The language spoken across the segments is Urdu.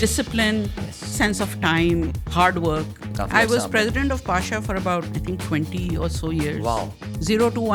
Discipline, sense of time, hard work. I was president of Pasha for about I think 20 or so years. Wow. 0 to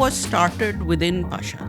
was started within Pasha.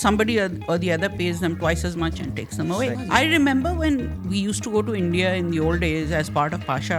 Somebody or the other pays them twice as much and takes them away. I remember when we used to go to India in the old days as part of Pasha.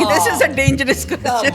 This is a dangerous question.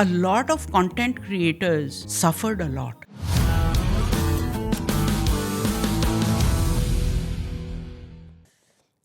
a lot of content creators suffered a lot.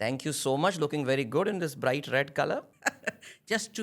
Thank you so much. Looking very good in this bright red color. Just to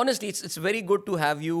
honestly, it's very good to have you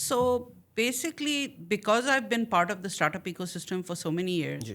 So basically, because I've been part of the startup ecosystem for so many years,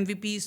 MVPs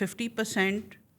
50%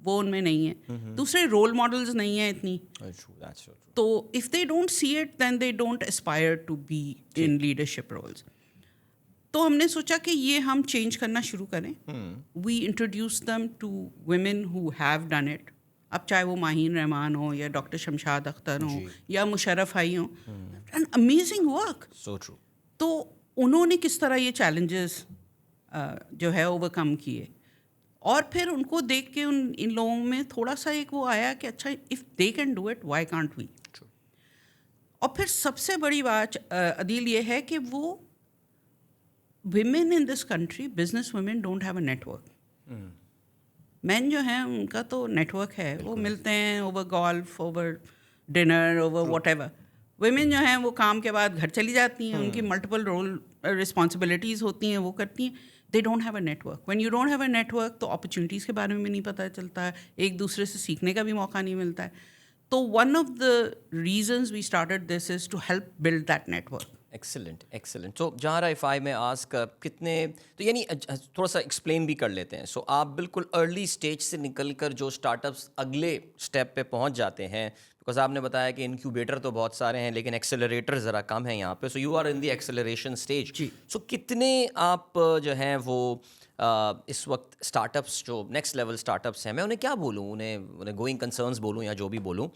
وہ ان میں نہیں ہے. دوسرے رول ماڈلز نہیں ہیں اتنی, تو if they don't see it then they don't aspire to be in leadership roles. تو ہم نے سوچا کہ یہ ہم چینج کرنا شروع کریں. We introduce them to women who have done it. اب چاہے وہ ماہین رحمان ہو یا ڈاکٹر شمشاد اختر ہوں یا مشرف آئی ہوں, این امیزنگ ورک. تو انہوں نے کس طرح یہ چیلنجز جو ہے اوور کم کیے, اور پھر ان کو دیکھ کے ان لوگوں میں تھوڑا سا ایک وہ آیا کہ اچھا if they can do it why can't we. اور پھر سب سے بڑی بات عدیل یہ ہے کہ وہ women in this country, business women don't have a network. مین جو ہیں ان کا تو نیٹ ورک ہے, وہ ملتے ہیں over golf, over dinner, over what ever. Women جو ہیں وہ کام کے بعد گھر چلی جاتی ہیں, ان کی ملٹیپل رول رسپانسبلٹیز ہوتی ہیں, وہ کرتی ہیں. They don't have a network. When you don't have a network تو اپرچونیٹیز کے بارے میں نہیں پتہ چلتا ہے, ایک دوسرے سے سیکھنے کا بھی موقع نہیں ملتا ہے. تو one of the reasons we started this is to help build that network. Excellent. تو جہاں اف آئی میں آسک کتنے, تو یعنی تھوڑا سا ایکسپلین بھی کر لیتے ہیں. سو آپ بالکل ارلی اسٹیج سے نکل کر جو اسٹارٹ اپس اگلے اسٹیپ پہ پہنچ جاتے ہیں, بیکاز آپ نے بتایا کہ انکیوبیٹر تو بہت سارے ہیں لیکن ایکسلریٹر ذرا کم ہیں یہاں پہ. So you are in the acceleration stage. So کتنے آپ جو ہیں وہ اس وقت اسٹارٹ اپس جو نیکسٹ لیول اسٹارٹ اپس ہیں, میں انہیں کیا بولوں, انہیں گوئنگ کنسرنس بولوں یا جو بھی بولوں,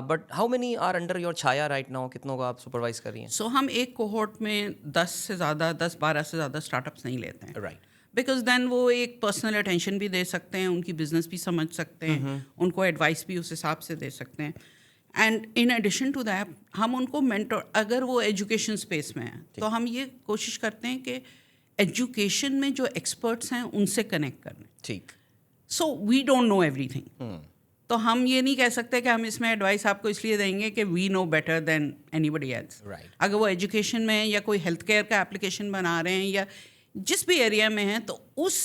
but how many are under your چھایا رائٹ ناؤ, کتنوں کو آپ سپروائز کر رہی ہیں؟ سو ہم ایک کوہورٹ میں 10 سے زیادہ 10-12 سے زیادہ اسٹارٹ اپس نہیں لیتے ہیں. رائٹ. بیکاز دین وہ ایک پرسنل اٹینشن بھی دے سکتے ہیں, ان کی بزنس بھی سمجھ سکتے ہیں, ان کو ایڈوائس بھی اس حساب سے دے سکتے ہیں. And in addition to that ہم ان کو مینٹور, اگر وہ ایجوکیشن اسپیس میں ہیں تو ہم یہ کوشش کرتے ہیں کہ ایجوکیشن میں جو ایکسپرٹس ہیں ان سے کنیکٹ کریں. ٹھیک. سو وی ڈونٹ نو ایوری تھنگ, تو ہم یہ نہیں کہہ سکتے کہ ہم اس میں ایڈوائس آپ کو اس لیے دیں گے کہ وی نو بیٹر دین اینی بڈی ایلس. اگر وہ ایجوکیشن میں یا کوئی ہیلتھ کیئر کا اپلیکیشن بنا رہے ہیں یا جس بھی ایریا میں ہیں, تو اس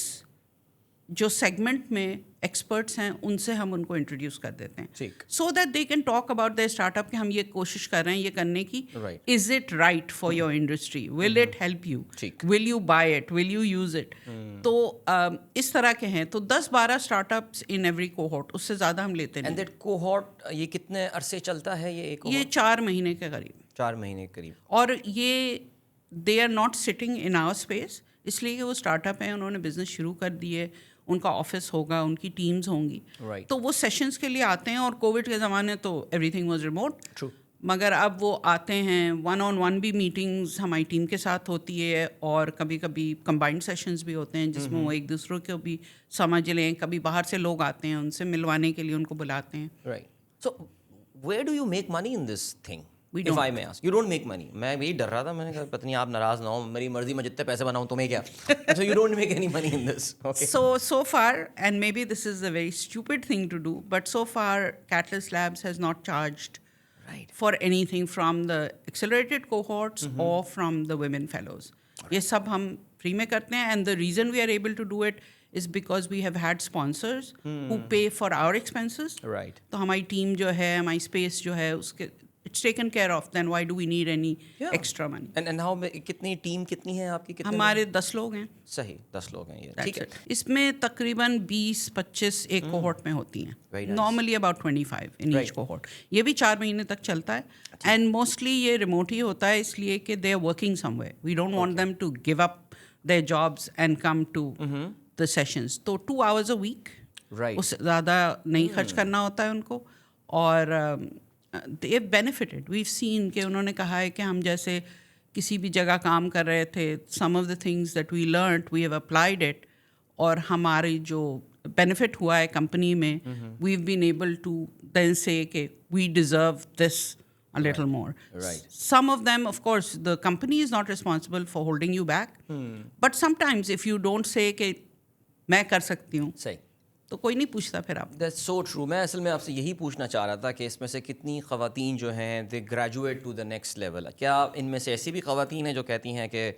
جو سیگمنٹ میں ایکسپرٹس ہیں ان سے ہم ان کو انٹروڈیوس کر دیتے ہیں, so that they can talk about the start up کہ ہم یہ کوشش کر رہے ہیں یہ کرنے کی, is it right for your industry, will it help you, will you buy it, will you use it. تو اس طرح کے ہیں. تو 10-12 startups in every cohort, اس سے زیادہ ہم لیتے نہیں. اینڈ دیٹ کوہورٹ یہ کتنے عرصے چلتا ہے یہ 4 مہینے کے قریب. 4 مہینے کے قریب. اور یہ they are not sitting in our space, اس لیے کہ وہ اسٹارٹ اپ ہیں, انہوں نے بزنس شروع کر دیے, ان کا آفس ہوگا, ان کی ٹیمز ہوں گی, تو وہ سیشنز کے لیے آتے ہیں. اور کووڈ کے زمانے تو ایوری تھنگ واز ریموٹ, مگر اب وہ آتے ہیں. 1-on-1 بھی میٹنگز ہماری ٹیم کے ساتھ ہوتی ہے, اور کبھی کبھی کمبائنڈ سیشنز بھی ہوتے ہیں جس میں وہ ایک دوسرے کو بھی سمجھ لیں. کبھی باہر سے لوگ آتے ہیں, ان سے ملوانے کے لیے ان کو بلاتے ہیں. Right. So where do you make money in this thing? If I may ask, you don't make money. میں یہی ڈر رہا تھا, میں نے کہا پتہ نہیں آپ ناراض نہ ہوں, میری مرضی میں جتنے پیسے بناؤں تمہیں کیا. So you don't make any money in this. Okay. So far, and maybe this is a very stupid thing to do, but so far Catalyst Labs has not charged for anything from the accelerated cohorts or from the women fellows. یہ سب ہم فری میں کرتے ہیں, and the reason we are able to do it is because we have had sponsors who pay for our expenses. Right. تو ہماری ٹیم جو ہے, ہماری اسپیس جو ہے, اس کے it's taken care of, then why do we need any extra money? And how کتنی ٹیم کتنی ہے آپ کی؟ ہمارے 10 لوگ ہیں. صحیح, 10 لوگ ہیں. یہ ٹھیک ہے. اس میں تقریباً 20-25 ایک کوہورٹ میں ہوتی ہیں, normally about 25 in each cohort. یہ بھی 4 مہینے تک چلتا ہے, اینڈ موسٹلی یہ ریموٹ ہی ہوتا ہے, اس لیے کہ they are working somewhere. We don't want them to give up their jobs and come to the sessions. تو 2 hours a week, اس سے زیادہ نہیں خرچ کرنا ہوتا ہے ان کو. اور they have benefited. We've seen کہ انہوں نے کہا ہے کہ ہم جیسے کسی بھی جگہ کام کر رہے تھے, some of the things that we learned, we have applied it, اور ہماری جو benefit ہوا ہے کمپنی میں, we've been able to then say کہ we deserve this a little more. Some of them, of course, the company is not responsible for holding you back, but sometimes if you don't say کہ میں کر سکتی ہوں, تو کوئی نہیں پوچھتا پھر آپ. That's so true. میں اصل میں آپ سے یہی پوچھنا چاہ رہا تھا کہ اس میں سے کتنی خواتین جو ہیں they graduate to the next level. کیا ان میں سے ایسی بھی خواتین ہیں جو کہتی ہیں کہ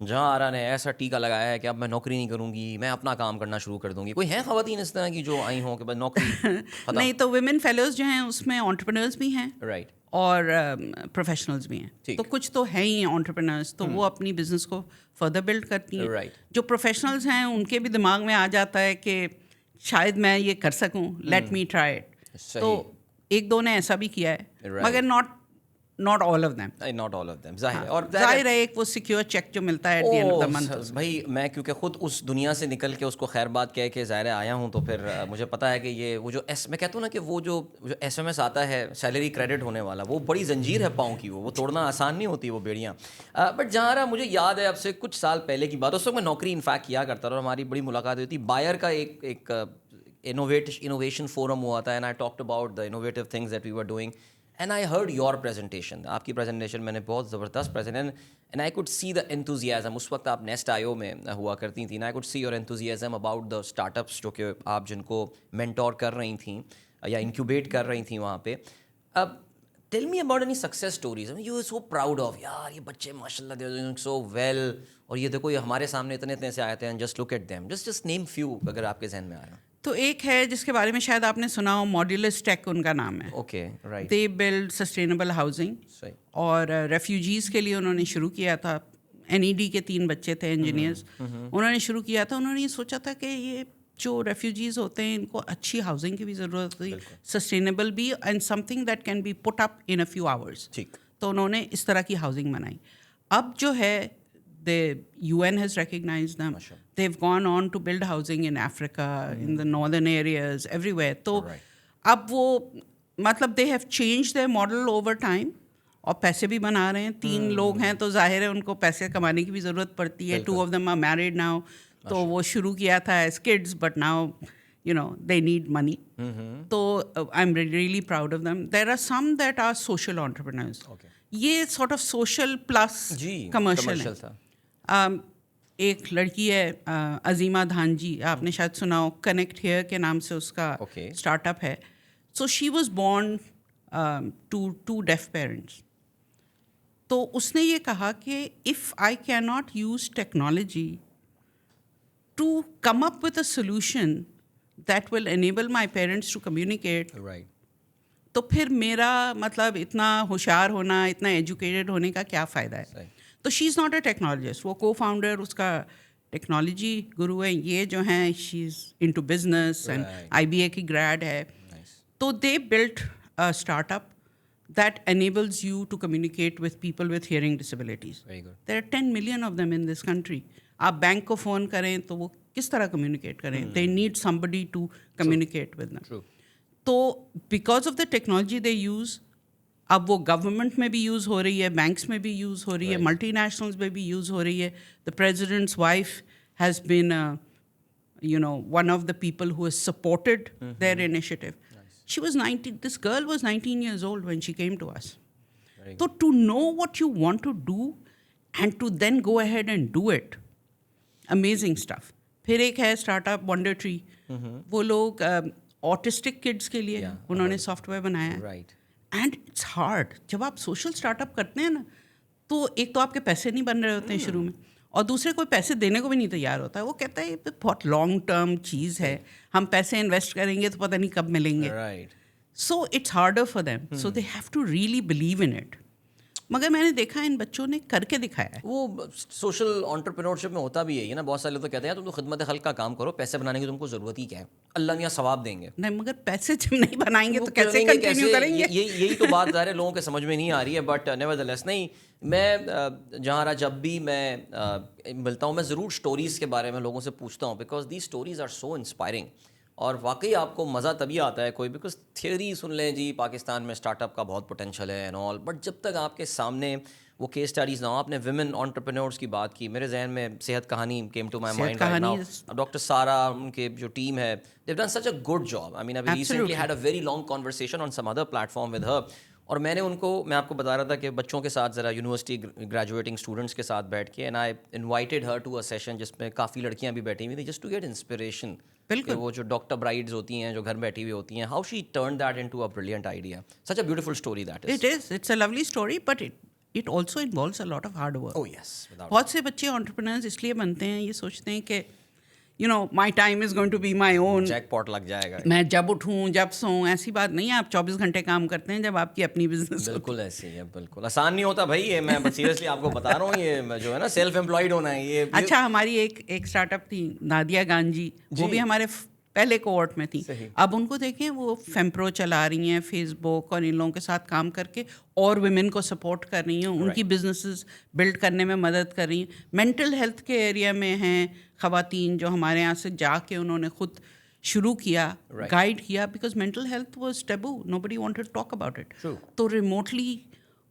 جہاں آرا نے ایسا ٹیکا لگایا ہے کہ اب میں نوکری نہیں کروں گی, میں اپنا کام کرنا شروع کر دوں گی؟ کوئی ہیں خواتین اس طرح کی جو آئی ہوں کہ بس نوکری نہیں؟ تو ویمن فیلوز جو ہیں اس میں انٹرپرینرز بھی ہیں, رائٹ, اور پروفیشنلز بھی ہیں. تو کچھ تو ہیں ہی انٹرپرینرز, تو وہ اپنی بزنس کو فردر بلڈ کرتی ہیں. جو پروفیشنلز ہیں ان کے بھی دماغ میں آ جاتا ہے کہ شاید میں یہ کر سکوں, لیٹ می ٹرائی اٹ. تو ایک دو نے ایسا بھی کیا ہے, مگر not all of them. Not all of them. ظاہر ہے. اور ظاہر ہے ایک وہ سیکیور چیک جو ملتا ہے at the end of the month. بھائی میں کیونکہ خود اس دنیا سے نکل کے اس کو خیر بات کہہ کے ظاہر آیا ہوں, تو پھر مجھے پتا ہے کہ یہ وہ جو میں کہتا ہوں نا کہ وہ جو ایس ایم ایس آتا ہے سیلری کریڈٹ ہونے والا, وہ بڑی زنجیر ہے پاؤں کی, وہ توڑنا آسان نہیں ہوتی وہ بیڑیاں. بٹ جہاں رہا, مجھے یاد ہے اب سے کچھ سال پہلے کی بات, اس وقت میں نوکری انفیکٹ کیا کرتا تھا اور ہماری بڑی ملاقات ہوئی تھی. بائر کا ایک innovation forum ہوا تھا, and I talked about the innovative things that we were doing. And I heard your presentation. آپ کی presentation میں نے بہت زبردست presentation, and I could see the enthusiasm. اس وقت آپ نیسٹ IO میں ہوا کرتی تھیں. I could see your enthusiasm about the startups جو کہ آپ جن کو mentor کر رہی تھیں یا incubate کر رہی تھیں وہاں پہ. اب tell me about any success stories. I mean, you were so proud of, یار یہ بچے ماشاءاللہ they're doing so well, اور یہ دیکھو یہ ہمارے سامنے اتنے سے آئے تھے, and just look at them. Just name few اگر آپ کے ذہن میں آ رہا ہے. تو ایک ہے جس کے بارے میں شاید آپ نے سنا ہو, ماڈیولس ٹیک ان کا نام ہے. Okay right. دے بلڈ سسٹینیبل ہاؤسنگ, اور ریفیوجیز کے لیے انہوں نے شروع کیا تھا. NED کے 3 بچے تھے انجینئرز, انہوں نے شروع کیا تھا. انہوں نے یہ سوچا تھا کہ یہ جو ریفیوجیز ہوتے ہیں ان کو اچھی ہاؤسنگ کی بھی ضرورت ہوتی, سسٹینیبل بھی, and something that can be put up in a few hours. تو انہوں نے اس طرح کی ہاؤسنگ بنائی. اب جو ہے the UN has recognized them. They've gone on to build housing in Africa, in the northern areas, everywhere. تو اب وہ مطلب they have changed their model over time, اور پیسے بھی بنا رہے ہیں. 3 لوگ ہیں تو ظاہر ہے ان کو پیسے کمانے کی بھی ضرورت پڑتی ہے. 2 of them are married now. تو وہ شروع کیا تھا as kids, but now you know they need money. تو I'm really proud of them. There are some that are social entrepreneurs. یہ sort of social plus commercial ہے. ایک لڑکی ہے عظیمہ دھان جی, آپ نے شاید سنا ہو, کنیکٹ ہیئر کے نام سے اس کا اسٹارٹ اپ ہے. So she was born to deaf parents. تو اس نے یہ کہا کہ if I can not use technology to come up with a solution that will enable my parents to communicate, تو پھر میرا مطلب اتنا ہوشیار ہونا, اتنا ایجوکیٹڈ ہونے کا کیا فائدہ ہے. تو شی از ناٹ اے ٹیکنالوجسٹ, وہ کو فاؤنڈر اس کا ٹیکنالوجی گرو ہے. یہ جو ہیں she is into business and IBA کی گریڈ ہے. تو they built a startup that enables you to communicate with people with hearing disabilities. There are 10 million of them in this country. آپ بینک کو فون کریں تو وہ کس طرح کمیونیکیٹ کریں, they need somebody to communicate with them. تو because of the technology they use, اب وہ گورنمنٹ میں بھی یوز ہو رہی ہے, بینکس میں بھی یوز ہو رہی ہے, ملٹی نیشنلز میں بھی یوز ہو رہی ہے. The president's wife has been one of the people who has supported their initiative. She was 19, this girl was 19 years old when she came to us. تو to know what you want to do and to then go ahead and do it, amazing stuff. پھر ایک ہے اسٹارٹ اپ ونڈر ٹری, وہ لوگ آٹسٹک کڈس کے لیے انہوں نے سافٹ ویئر بنایا ہے. And it's hard. جب آپ سوشل اسٹارٹ اپ کرتے ہیں نا, تو ایک تو آپ کے پیسے نہیں بن رہے ہوتے ہیں شروع میں, اور دوسرے کوئی پیسے دینے کو بھی نہیں تیار ہوتا ہے. وہ کہتا ہے یہ بہت لانگ ٹرم چیز ہے, ہم پیسے انویسٹ کریں گے تو پتہ نہیں کب ملیں گے. So it's harder for them, so they have to really believe in it. مگر میں نے دیکھا ان بچوں نے کر کے دکھایا ہے. وہ سوشل انٹرپرینورشپ میں ہوتا بھی ہے نا, بہت سارے لوگ تو کہتے ہیں تم تو خدمت خلق کا کام کرو, پیسے بنانے کی تم کو ضرورت ہی کیا ہے, اللہ میاں ثواب دیں گے. نہیں, مگر پیسے جب نہیں بنائیں گے تو کیسے کنٹینیو کریں گے. یہی تو بات ظاہر ہے لوگوں کے سمجھ میں نہیں آ رہی ہے. بٹ نیورتھلیس, نہیں, میں جہاں جب بھی میں ملتا ہوں میں ضرور اسٹوریز کے بارے میں لوگوں سے پوچھتا ہوں, because the stories are so inspiring. اور واقعی آپ کو مزہ تبھی آتا ہے کوئی, بیکاز تھیوری سن لیں جی پاکستان میں اسٹارٹ اپ کا بہت پوٹینشیل ہے اینڈ آل, بٹ جب تک آپ کے سامنے وہ کیس اسٹڈیز نہ ہو. آپ نے ویمن انٹرپرینورس کی بات کی, میرے ذہن میں صحت کہانی came to my mind right now. Doctor Sara, ان کے جو ٹیم ہے, they've done such a good job. I mean, I recently had a very long conversation on some other platform with her. اور میں نے ان کو, میں آپ کو بتا رہا تھا کہ بچوں کے ساتھ ذرا یونیورسٹی گریجویٹنگ اسٹوڈنٹس کے ساتھ بیٹھ کے, and I invited her to a session جس میں کافی لڑکیاں بھی بیٹھی ہوئی تھیں, جسٹ ٹو گیٹ انسپریشن. بالکل, وہ جو ڈاکٹر برائڈز ہوتی ہیں جو گھر بیٹھی ہوئی ہوتی ہیں, how she turn that into a brilliant idea. Such a beautiful story that is. It is. It's a lovely story, but it also involves a lot of hard work. Oh yes. بہت سے بچے entrepreneurs اس لیے بنتے ہیں, یہ سوچتے ہیں کہ my time is going to be my own. Jack پاٹ لگ جائے گا, میں جب اٹھوں جب سوؤں. ایسی بات نہیں ہے, آپ 24 گھنٹے کام کرتے ہیں جب آپ کی اپنی بزنس. بالکل ایسے ہی ہے, بالکل آسان نہیں ہوتا بھائی. یہ میں سیریسلی آپ کو بتا رہا ہوں, یہ جو ہے نا سیلف امپلائڈ ہونا ہے یہ. اچھا, ہماری ایک اسٹارٹ اپ تھی نادیا گانجی, وہ بھی ہمارے پہلے کوورٹ میں تھیں. اب ان کو دیکھیں وہ فیمپرو چلا رہی ہیں, فیس بک اور ان لوگوں کے ساتھ کام کر کے اور ویمن کو سپورٹ کر رہی ہیں, ان کی بزنسز بلڈ کرنے میں مدد کر رہی ہیں. مینٹل ہیلتھ کے ایریا میں ہیں خواتین جو ہمارے یہاں سے جا کے انہوں نے خود شروع کیا, گائیڈ کیا, because mental health was taboo, nobody wanted to talk about it. تو ریموٹلی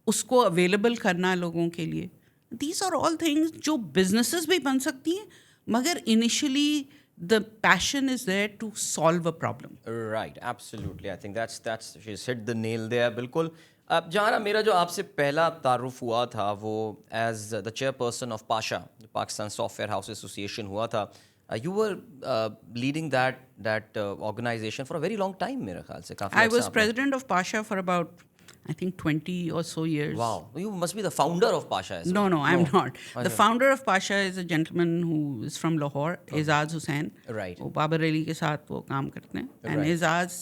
اس کو اویلیبل کرنا لوگوں کے لیے, دیز آر آل تھنگس جو بزنسز بھی بن سکتی ہیں, مگر initially the passion is there to solve a problem. Right, absolutely. I think that's she's hit the nail there. بالکل. اب جہاں میرا جو آپ سے پہلا تعارف ہوا تھا وہ as the chairperson of PASHA, Pakistan software house association ہوا تھا. You were leading that organization for a very long time میرے خیال سے. I was president of Pasha for about I think 20 or so years. Wow, you must be the founder of Pasha as well. No, I'm not. The founder of Pasha is a gentleman who is from Lahore, Aizaz Hussain. Right. وہ بابر علی کے ساتھ وہ کام کرتے ہیں. And Aizaz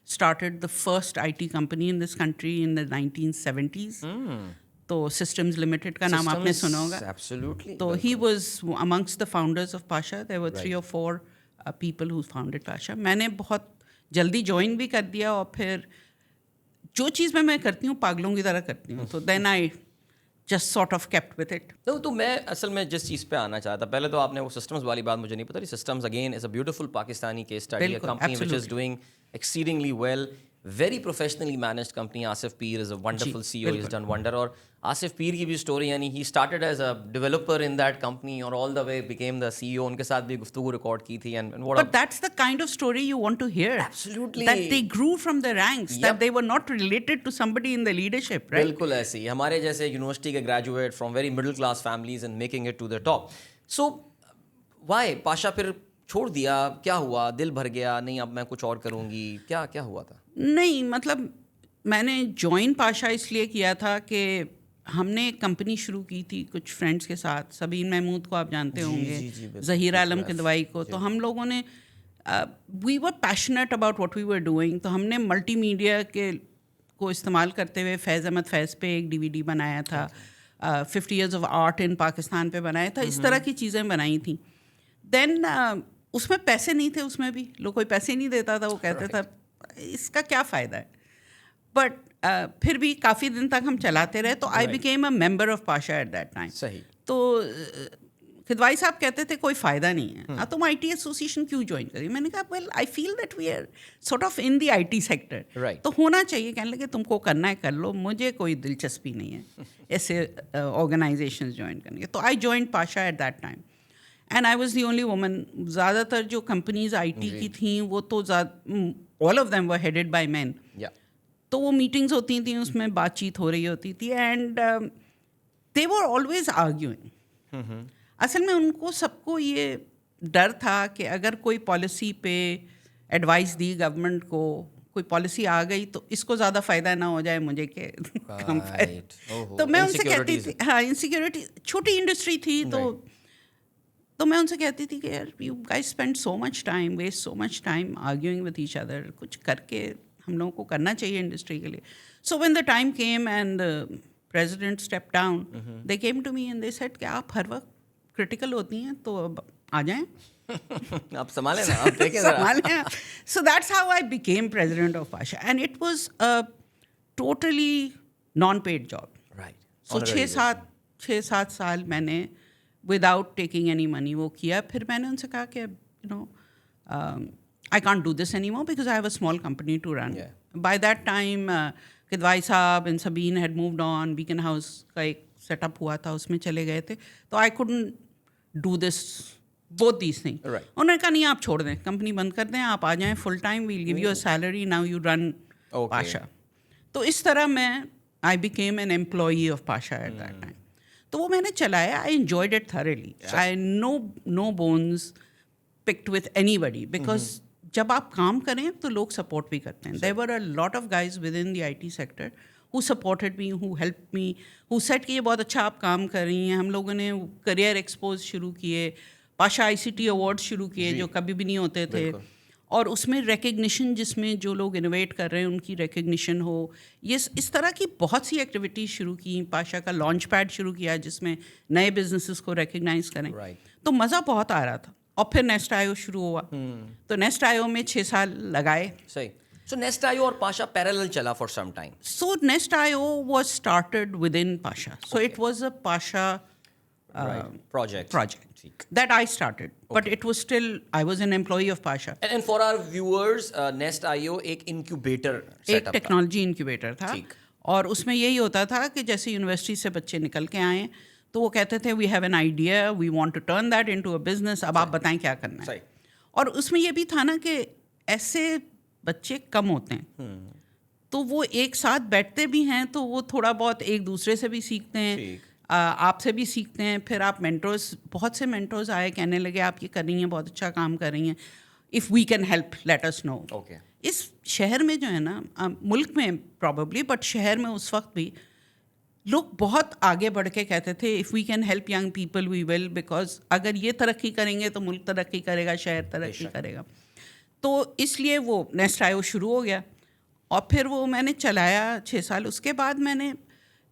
started the first IT company in this country in the 1970s. تو Systems Limited کا نام آپ نے سنا ہوگا. Absolutely. تو he was amongst the founders of Pasha. There were 3 or 4 people who founded Pasha. میں نے بہت جلدی جوائن بھی کر دیا, اور پھر جو چیز میں کرتی ہوں پاگلوں کی طرح کرتی ہوں, تو then I just sort of kept with it. تو میں اصل میں جس چیز پہ آنا چاہتا, پہلے تو آپ نے وہ سسٹمز والی بات مجھے نہیں پتا. Systems again is a beautiful Pakistani case study, a company which is doing exceedingly well, very professionally managed company. Asif Peer is a wonderful CEO. He's done wonder. اور آصف پیر کی بھی اسٹوری, یعنی he started as a developer in that company اور all the way became the CEO. ان کے ساتھ بھی گفتگو ریکارڈ کی تھی. But that's the kind of story you want to hear. Absolutely. That they grew from the ranks, that they were not related to somebody in the leadership, right? بالکل ایسے ہی ہمارے جیسے یونیورسٹی کے graduate from very middle class families and making it to the top. So why PASHA پھر چھوڑ دیا, کیا ہوا, دل بھر گیا, نہیں اب میں کچھ اور کروں گی, کیا ہوا تھا؟ نہیں, مطلب میں نے جوائن پاشا اس لیے کیا تھا کہ ہم نے ایک کمپنی شروع کی تھی کچھ فرینڈس کے ساتھ. سبین محمود کو آپ جانتے ہوں گے, ظہیر عالم قدوائی کو. تو ہم لوگوں نے we were passionate about what we were doing. تو ہم نے ملٹی میڈیا کے کو استعمال کرتے ہوئے فیض احمد فیض پہ ایک DVD بنایا تھا, 50 years of art in Pakistan پہ بنایا تھا. اس طرح کی چیزیں بنائی تھیں. دین اس میں پیسے نہیں تھے, اس میں بھی لوگ کوئی پیسے نہیں دیتا تھا. وہ کہتے تھا اس کا کیا فائدہ ہے, بٹ پھر بھی کافی دن تک ہم چلاتے رہے. تو I became a member of PASHA at that time. صحیح. تو کھدوائی صاحب کہتے تھے کوئی فائدہ نہیں ہے, تم IT ایسوسیشن کیوں جوائن کری. میں نے کہا well I feel that we are sort of in the IT sector, تو ہونا چاہیے. کہنے لگے تم کو کرنا ہے کر لو, مجھے کوئی دلچسپی نہیں ہے ایسے آرگنائزیشنز جوائن کرنے کے. تو I join PASHA at that time and I was the only woman. زیادہ تر جو کمپنیز IT کی تھیں وہ تو all of them were headed by men. تو وہ میٹنگز ہوتی تھیں, اس میں بات چیت ہو رہی ہوتی تھی, and they were always arguing. اصل میں ان کو سب کو یہ ڈر تھا کہ اگر کوئی پالیسی پہ ایڈوائس دی گورنمنٹ کو, کوئی پالیسی آ گئی تو اس کو زیادہ فائدہ نہ ہو جائے مجھے کہ کم فائدہ. تو میں ان سے کہتی تھی, ہاں انسیکیورٹی, چھوٹی انڈسٹری تھی, تو میں ان سے کہتی تھی کہ یار you guys spend so much time, waste so much time arguing with each other. کچھ کر کے ہم لوگوں کو کرنا چاہیے انڈسٹری کے لیے. So when the time came and president step down, they came to me and they said کہ آپ ہر وقت کرٹیکل ہوتی ہیں تو اب آ جائیں, آپ سنبھالیں نا, آپ دیکھیں سنبھالیں. So that's how I became president of Pasha, and it was totally non paid job. سو 6-7 سال میں نے وداؤٹ ٹیکنگ اینی منی وہ کیا. پھر میں نے ان سے کہا کہ you know I can't do this any more because I have a small company to run. By that time Kidwai صاحب and Sabeen had moved on, Beaconhouse کا ایک سیٹ اپ ہوا تھا, اس میں چلے گئے تھے. تو I couldn't do this both these thing. انہوں نے کہا نہیں آپ چھوڑ دیں, کمپنی بند کر دیں, آپ آ جائیں full time, we'll give you a salary, now you run PASHA. تو اس طرح میں I became an employee of PASHA at that time. تو وہ میں نے چلایا. I enjoyed it thoroughly. I no bones picked with anybody, because جب آپ کام کریں تو لوگ سپورٹ بھی کرتے ہیں. There were a lot of guys with in the IT sector who supported me, who helped me, who said کہ یہ بہت اچھا آپ کام کر رہی ہیں. ہم لوگوں نے کریئر ایکسپوز شروع کیے, پاشا ICT ایوارڈ شروع کیے جو کبھی بھی نہیں ہوتے تھے, اور اس میں ریکگنیشن, جس میں جو لوگ انوویٹ کر رہے ہیں ان کی ریکگنیشن ہو. یہ اس طرح کی بہت سی ایکٹیویٹیز شروع کی. پاشا کا لانچ پیڈ شروع کیا جس میں نئے بزنسز کو ریکگنائز کریں. تو مزہ بہت آ رہا تھا. اور پھر نیسٹ آئیو شروع ہوا. تو نیسٹ آئیو میں 6 سال لگائے. صحیح. سو نیسٹ آئیو اور پاشا پیرالل چلا for some time. So Nest IO was started within Pasha. So it was a Pasha project that I started. But it was still, I was an employee of Pasha. And for our viewers, Nest IO ایک incubator ایک setup تھا. ٹیکنالوجی انکیوبیٹر تھا. اور اس میں یہی ہوتا تھا کہ جیسے یونیورسٹی سے بچے نکل کے آئیں تو وہ کہتے تھے we have an idea, we want to turn that into a business, اب آپ بتائیں کیا کرنا ہے. اور اس میں یہ بھی تھا نا کہ ایسے بچے کم ہوتے ہیں تو وہ ایک ساتھ بیٹھتے بھی ہیں تو وہ تھوڑا بہت ایک دوسرے سے بھی سیکھتے ہیں, آپ سے بھی سیکھتے ہیں. پھر آپ مینٹورز, بہت سے مینٹورز آئے کہنے لگے آپ یہ کر رہی ہیں, بہت اچھا کام کر رہی ہیں, if we can help let us know. اس شہر میں جو ہے نا, ملک میں پرابیبلی, بٹ شہر میں اس وقت بھی لوگ بہت آگے بڑھ کے کہتے تھے if we can help young people we will, because اگر یہ ترقی کریں گے تو ملک ترقی کرے گا, شہر ترقی کرے گا. تو اس لیے وہ نیسٹ آئیو شروع ہو گیا اور پھر وہ میں نے چلایا 6 سال. اس کے بعد میں نے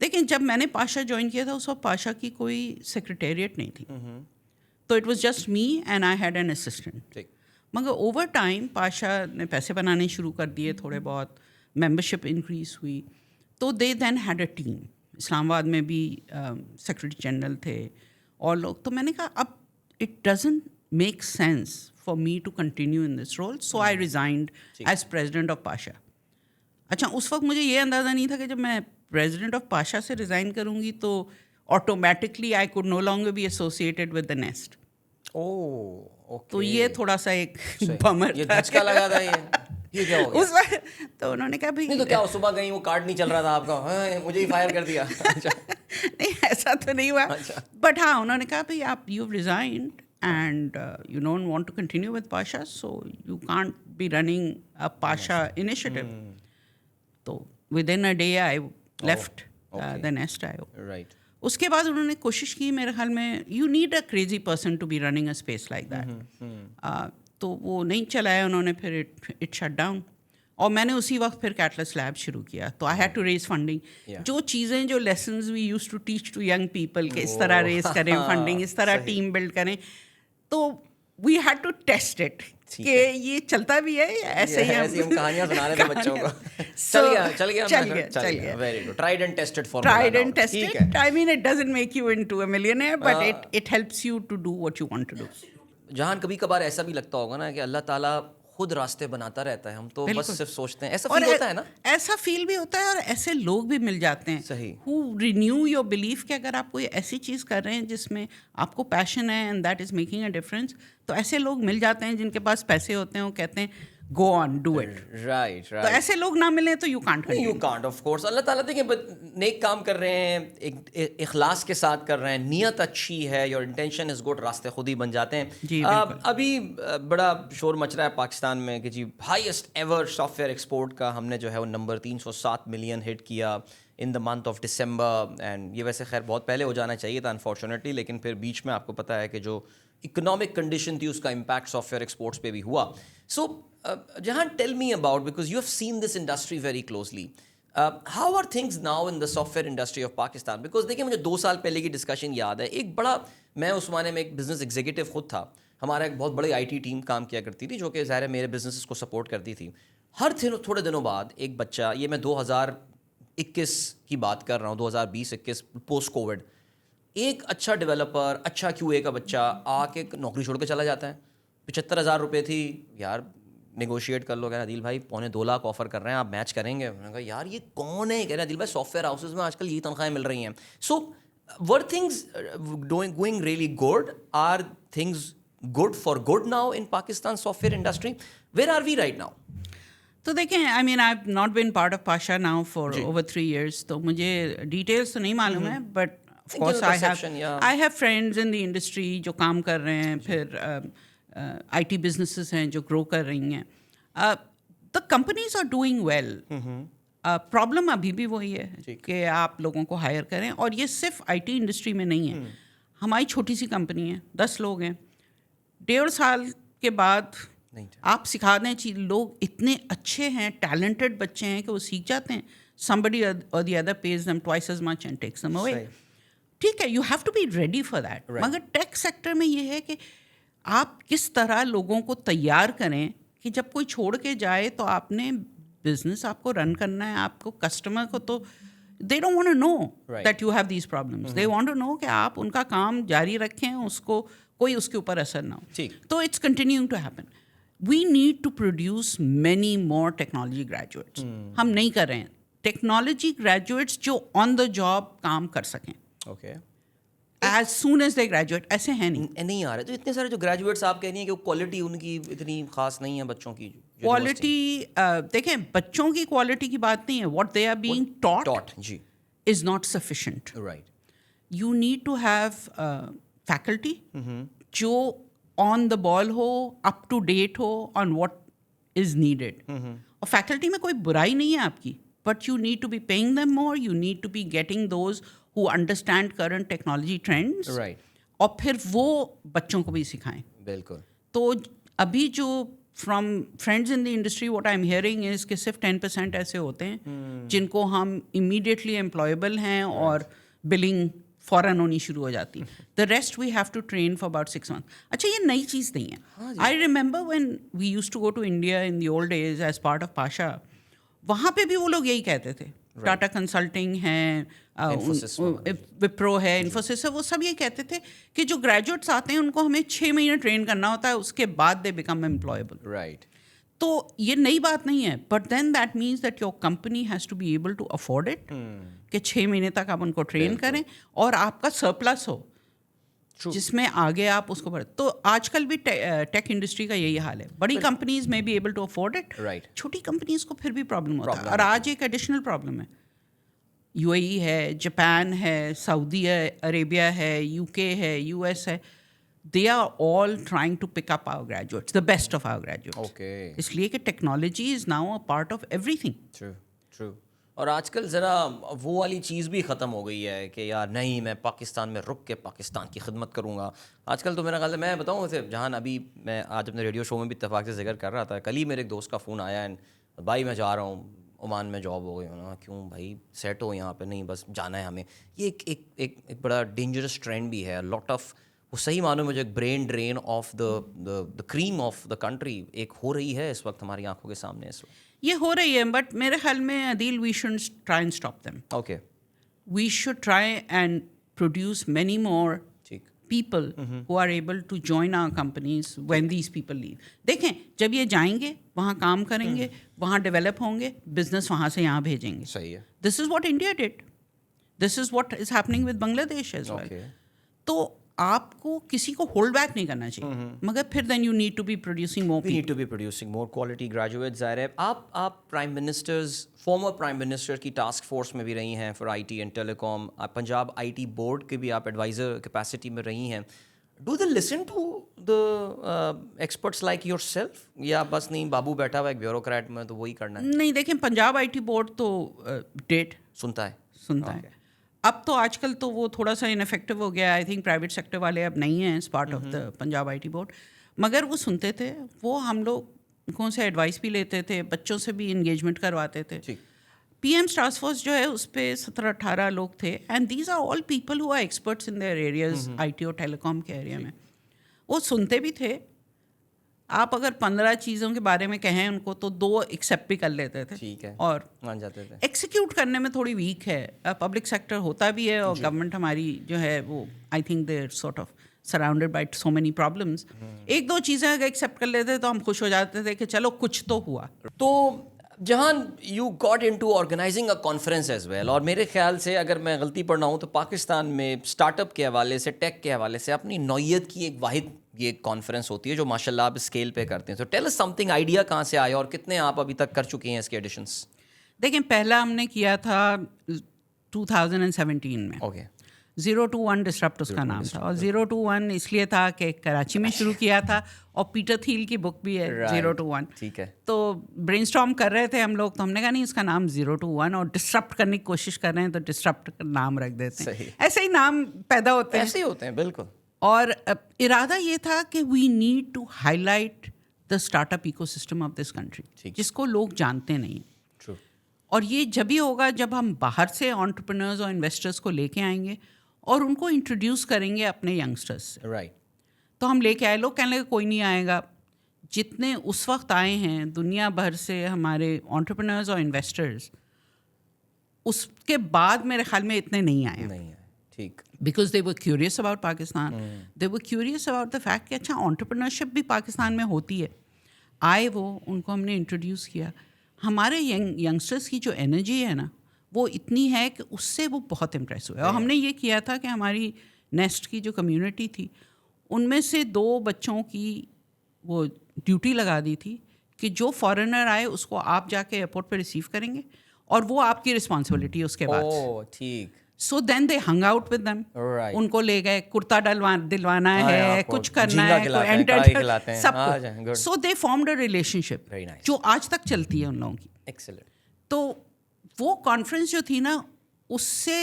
دیکھیں جب میں نے پاشا جوائن کیا تھا اس وقت پاشا کی کوئی سیکریٹریٹ نہیں تھی, تو it was just me and I had an assistant. مگر اوور ٹائم پاشا نے پیسے بنانے شروع کر دیے, تھوڑے بہت ممبرشپ انکریز ہوئی, تو دے دین ہیڈ اے ٹیم. اسلام آباد میں بھی سیکرٹری جنرل تھے اور لوگ. تو میں نے کہا اب it doesn't make sense for me to continue in this role, so I resigned as president of Pasha. اچھا اس وقت مجھے یہ اندازہ نہیں تھا کہ جب میں president of Pasha سے ریزائن کروں گی تو automatically I could no longer be associated with the Nest. تو یہ تھوڑا سا ایک بمر یہ دھچکا لگا تھا. یہ کیا ہو گیا؟ تو انہوں نے کہا بھائی تو کیا صبح گئی وہ کارڈ نہیں چل رہا تھا آپ کا, مجھے ہی فائر کر دیا؟ نہیں ایسا تو نہیں ہوا, بٹ ہاں انہوں نے کہا بھائی آپ you resigned and you don't want to continue with Pasha, so you can't be running a Pasha initiative. So within a day I left the Nest IO. Right. اس کے بعد انہوں نے کوشش کی, میرے خیال میں you need a crazy person to be running a space like that. تو وہ نہیں چلایا انہوں نے, پھر it shut down. اور میں نے اسی وقت پھر کیٹلس لیب شروع کیا. تو I had to raise funding. جو چیزیں جو lessons we used to teach to young people کہ اس طرح ریز کریں فنڈنگ, اس طرح ٹیم بلڈ کریں, تو we had to test it کہ یہ چلتا بھی ہے ایسے ہی. ہم کہانیاں سنا رہے تھے بچوں کو. چل گیا. Very good. Tried and tested formula. Tried and tested. I mean it doesn't make you into a millionaire, but it helps you to do what you want to do. جہاں کبھی کبھار ایسا بھی لگتا ہوگا نا کہ اللہ تعالیٰ خود راستے بناتا رہتا ہے, ہم تو بس صرف سوچتے ہیں. ایسا فیل ہوتا ہے نا, ایسا فیل بھی ہوتا ہے, اور ایسے لوگ بھی مل جاتے ہیں صحیح who renew your belief کہ اگر آپ کوئی ایسی چیز کر رہے ہیں جس میں آپ کو پیشن ہے and that is making a difference, تو ایسے لوگ مل جاتے ہیں جن کے پاس پیسے ہوتے ہیں, وہ کہتے ہیں go on do it. Right. تو ایسے لوگ نہ ملیں تو you can't of course. اللہ تعالیٰ دیکھیں نیک کام کر رہے ہیں, ایک اخلاص کے ساتھ کر رہے ہیں, نیت اچھی ہے, your intention is good, راستے خود ہی بن جاتے ہیں. جی ابھی بڑا شور مچ رہا ہے پاکستان میں کہ جی highest ever software export کا ہم نے جو ہے وہ نمبر 307 ملین ہٹ کیا in the month of December. And یہ ویسے خیر بہت پہلے ہو جانا چاہیے تھا انفارچونیٹلی, لیکن پھر بیچ میں آپ کو پتہ ہے کہ جو اکنامک کنڈیشن تھی اس کا امپیکٹ سافٹ ویئر ایکسپورٹس پہ بھی ہوا. So Jehan tell me about, because you have seen this industry very closely, how are things now in the software industry of Pakistan? Because دیکھیں مجھے 2 سال پہلے کی ڈسکشن یاد ہے. ایک بڑا, میں اس زمانے میں ایک بزنس ایگزیکٹو خود تھا, ہمارا ایک بہت بڑی IT ٹیم کام کیا کرتی تھی جو کہ ظاہر ہے میرے بزنسز کو سپورٹ کرتی تھی. ہر تھوڑے دنوں بعد ایک بچہ, یہ میں 2021 کی بات کر رہا ہوں, 2020-21 پوسٹ کووڈ, ایک اچھا ڈیولپر, اچھا QA کا بچہ آ کے نوکری چھوڑ کے چلا جاتا ہے. 75,000 روپے تھی, یار نیگوشیٹ کر لو. کہہ رہا عدیل بھائی 2.25 لاکھ آفر کر رہے ہیں, آپ میچ کریں گے؟ میں نے کہا یار یہ کون ہے؟ کہہ رہے عدیل بھائی سافٹ ویئر ہاؤسز میں آج کل یہی تنخواہیں مل رہی ہیں. So are things going really good? Are things good for good now in Pakistan software industry? Where are we right now? تو دیکھیں, I mean I've not been part of Pasha now for over 3 years, تو مجھے ڈیٹیلس تو نہیں معلوم ہے, but of course I have friends in the industry جو کام کر رہے ہیں, پھر IT businesses ہیں جو grow کر رہی ہیں. The companies are doing well. Problem ابھی بھی وہی ہے کہ آپ لوگوں کو ہائر کریں, اور یہ صرف IT انڈسٹری میں نہیں ہے. ہماری چھوٹی سی کمپنی ہے, 10 لوگ ہیں, 1.5 سال کے بعد آپ سکھا دیں چیز, لوگ اتنے اچھے ہیں, ٹیلنٹڈ بچے ہیں کہ وہ سیکھ جاتے ہیں. somebody or the other pays them twice as much and takes them away. ٹھیک ہے, you have to be ready for that. مگر ٹیک سیکٹر میں یہ ہے کہ آپ کس طرح لوگوں کو تیار کریں کہ جب کوئی چھوڑ کے جائے تو آپ نے بزنس آپ کو رن کرنا ہے, آپ کو کسٹمر کو تو they don't want to know that you have these problems. They want to know کہ آپ ان کا کام جاری رکھیں, اس کو کوئی اس کے اوپر اثر نہ ہو. تو it's continuing to happen. We need to produce many more technology graduates. ہم نہیں کر رہے ہیں ٹیکنالوجی گریجویٹس جو آن دا جاب کام کر سکیں. Okay, as soon as they graduate. ایسے ہیں نہیں آ رہے. تو اتنے سارے جو گریجویٹس آپ کہہ رہی ہیں کہ کوالٹی ان کی اتنی خاص نہیں ہے بچوں کی. کوالٹی دیکھیں, بچوں کی کوالٹی کی بات نہیں ہے. What they are being taught جی is not sufficient. Right. You need to have faculty جو آن دا بال ہو, اپ ٹو ڈیٹ ہو آن واٹ از نیڈیڈ. اور فیکلٹی میں کوئی برائی نہیں ہے آپ کی, but you need to be paying them more. You need to be getting those who understand current technology trends, right, اور پھر وہ بچوں کو بھی سکھائیں. بالکل. تو ابھی جو from friends in the industry what I am hearing is کہ صرف 10% ایسے ہوتے ہیں جن کو ہم امیڈیٹلی امپلائیبل ہیں اور بلنگ فوراً ہونی شروع ہو جاتی. The rest we have to train for about 6 months. اچھا, یہ نئی چیز نہیں ہے. I remember when we used to go to India in the old days as part of PASHA, وہاں پہ بھی وہ لوگ یہی کہتے تھے. ٹاٹا کنسلٹنگ ہے, وپرو ہے, انفوسس ہے, وہ سب یہ کہتے تھے کہ جو گریجویٹس آتے ہیں ان کو ہمیں 6 مہینے ٹرین کرنا ہوتا ہے, اس کے بعد دے بیکم امپلائیبل. رائٹ. تو یہ نئی بات نہیں ہے, but then that means that your company has to be able to afford it, کہ 6 مہینے تک آپ ان کو ٹرین کریں اور آپ کا سرپلس ہو جس میں آگے آپ اس کو بڑھیں. تو آج کل بھی ٹیک انڈسٹری کا یہی حال ہے. بڑی کمپنیز میں be able to afford it, چھوٹی کمپنیز کو پھر بھی پرابلم ہوتا ہے. اور آج ایک ایڈیشنل پرابلم ہے. یو اے ای ہے, جاپان ہے, سعودی عربیہ ہے, یو کے ہے, یو ایس ہے. they are all trying to pick up our graduates, the best of our graduates. Okay. اس لیے کہ technology is now a part of everything. True. اور آج کل ذرا وہ والی چیز بھی ختم ہو گئی ہے کہ یار نہیں میں پاکستان میں رک کے پاکستان کی خدمت کروں گا. آج کل تو میرا خیال ہے, میں بتاؤں اسے جہاں ابھی میں آج اپنے ریڈیو شو میں بھی اتفاق سے ذکر کر رہا تھا, کل ہی میرے ایک دوست کا فون آیا ہے, بھائی میں جا رہا ہوں عمان میں جاب ہو گئی. کیوں بھائی, سیٹ ہو یہاں پہ؟ نہیں بس جانا ہے ہمیں. یہ ایک بڑا ڈینجرس ٹرینڈ بھی ہے. لاٹ آف وہ صحیح معنوں میں جو ایک brain drain of the cream of the country ایک ہو رہی ہے اس وقت ہماری آنکھوں کے سامنے. اس وقت یہ ہو رہی ہے, بٹ میرے خیال میں Adeel we should try and stop them. Okay, we should try and produce many more people who are able to join our companies when these people leave. دیکھیں, جب یہ جائیں گے وہاں کام کریں گے, وہاں ڈیولپ ہوں گے, بزنس وہاں سے یہاں بھیجیں گے. صحیح ہے. This is what India did. This is what is happening with Bangladesh as well. تو آپ کو کسی کو ہولڈ بیک نہیں کرنا چاہیے, مگر پھر then you need to be producing more we need to be producing more quality graduate. ظاہر ہے آپ prime ministers, former prime minister کی ٹاسک فورس میں بھی رہی ہیں for I T and telecom. Punjab I T board کے بھی آپ ایڈوائزر کیپیسٹی میں رہی ہیں. Do they listen to the experts like yourself, یا بس نہیں بابو بیٹھا ہوا ایک بیوروکریٹ میں تو وہی کرنا ہے؟ نہیں, دیکھیں پنجاب آئی ٹی بورڈ تو ڈیٹ سنتا ہے. اب تو آج کل تو وہ تھوڑا سا انفیکٹو ہو گیا. آئی تھنک پرائیویٹ سیکٹر والے اب نہیں ہیں اس part of the Punjab I T board, مگر وہ سنتے تھے. وہ ہم لوگوں سے ایڈوائس بھی لیتے تھے, بچوں سے بھی انگیجمنٹ کرواتے تھے. پی ایم ٹاسک فورس جو ہے اس پہ 17-18 لوگ تھے, and these are all people who are experts in their areas, I T اور ٹیلی کام کے ایریا میں. وہ سنتے بھی تھے. آپ اگر 15 چیزوں کے بارے میں کہیں ان کو تو 2 ایکسیپٹ بھی کر لیتے تھے. ٹھیک ہے, اور مان جاتے تھے. ایکسیکیوٹ کرنے میں تھوڑی ویک ہے. پبلک سیکٹر ہوتا بھی ہے, اور گورنمنٹ ہماری جو ہے وہ I think they sort of surrounded by so many problems. 1-2 چیزیں اگر ایکسیپٹ کر لیتے تو ہم خوش ہو جاتے تھے کہ چلو کچھ تو ہوا. تو جہاں you got into organizing a conference as well, اور میرے خیال سے اگر میں غلطی پڑھ رہا ہوں تو پاکستان میں اسٹارٹ اپ کے حوالے سے, ٹیک کے حوالے سے اپنی نوعیت کی ایک واحد یہ کانفرنس ہوتی ہے جو ماشاء اللہ آپ اسکیل پہ کرتے ہیں. تو tell us something, idea کہاں سے آیا اور کتنے آپ ابھی تک کر چکے ہیں اس کے ایڈیشنس؟ دیکھیں, پہلا ہم نے کیا تھا 2017 میں. اوکے. 021 ڈسرپٹ اس کا نام تھا, اور 021 اس لیے تھا کہ کراچی میں شروع کیا تھا, اور پیٹر تھیل کی بک بھی ہے 021. ٹھیک ہے. تو برین اسٹارم کر رہے تھے ہم لوگ, تو ہم نے کہا نہیں اس کا نام 021, اور ڈسرپٹ کرنے کی کوشش کر رہے ہیں تو ڈسرپٹ کا نام رکھ دیتے ہیں. ایسے ہی نام پیدا ہوتے ہیں. ایسے ہی ہوتے ہیں, بالکل. اور ارادہ یہ تھا کہ we need to highlight the startup ecosystem of this country, جس کو لوگ جانتے نہیں. اور یہ جبھی ہوگا جب ہم باہر سے انٹرپرینرز اور انویسٹرز کو لے کے آئیں گے اور ان کو انٹروڈیوس کریں گے اپنے ینگسٹرز سے. رائٹ. تو ہم لے کے آئے. لوگ کہنے لگے کوئی نہیں آئے گا. جتنے اس وقت آئے ہیں دنیا بھر سے ہمارے انٹرپرینرز اور انویسٹرز, اس کے بعد میرے خیال میں اتنے نہیں آئے. ٹھیک. Because they were curious about Pakistan, they were curious about the fact کہ اچھا انٹرپرینرشپ بھی پاکستان میں ہوتی ہے. آئے وہ, ان کو ہم نے انٹروڈیوس کیا. ہمارے ینگسٹرس کی جو انرجی ہے نا وہ اتنی ہے کہ اس سے وہ بہت امپریس ہوئے. اور ہم نے یہ کیا تھا کہ ہماری نیسٹ کی جو کمیونٹی تھی ان میں سے 2 بچوں کی وہ ڈیوٹی لگا دی تھی کہ جو فارنر آئے اس کو آپ جا کے ایئرپورٹ پہ ریسیو کریں گے اور وہ آپ کی رسپانسبلٹی اس کے بعد. ٹھیک. سو دین دے ہنگ آؤٹ ود دیم. ان کو لے گئے, کرتا دلوانا ہے, کچھ کرنا ہے, سب کچھ. سو دے فارمڈ اے ریلیشن شپ جو آج تک چلتی ہے ان لوگوں کی. ایکسلنٹ. تو وہ کانفرنس جو تھی نا, اس سے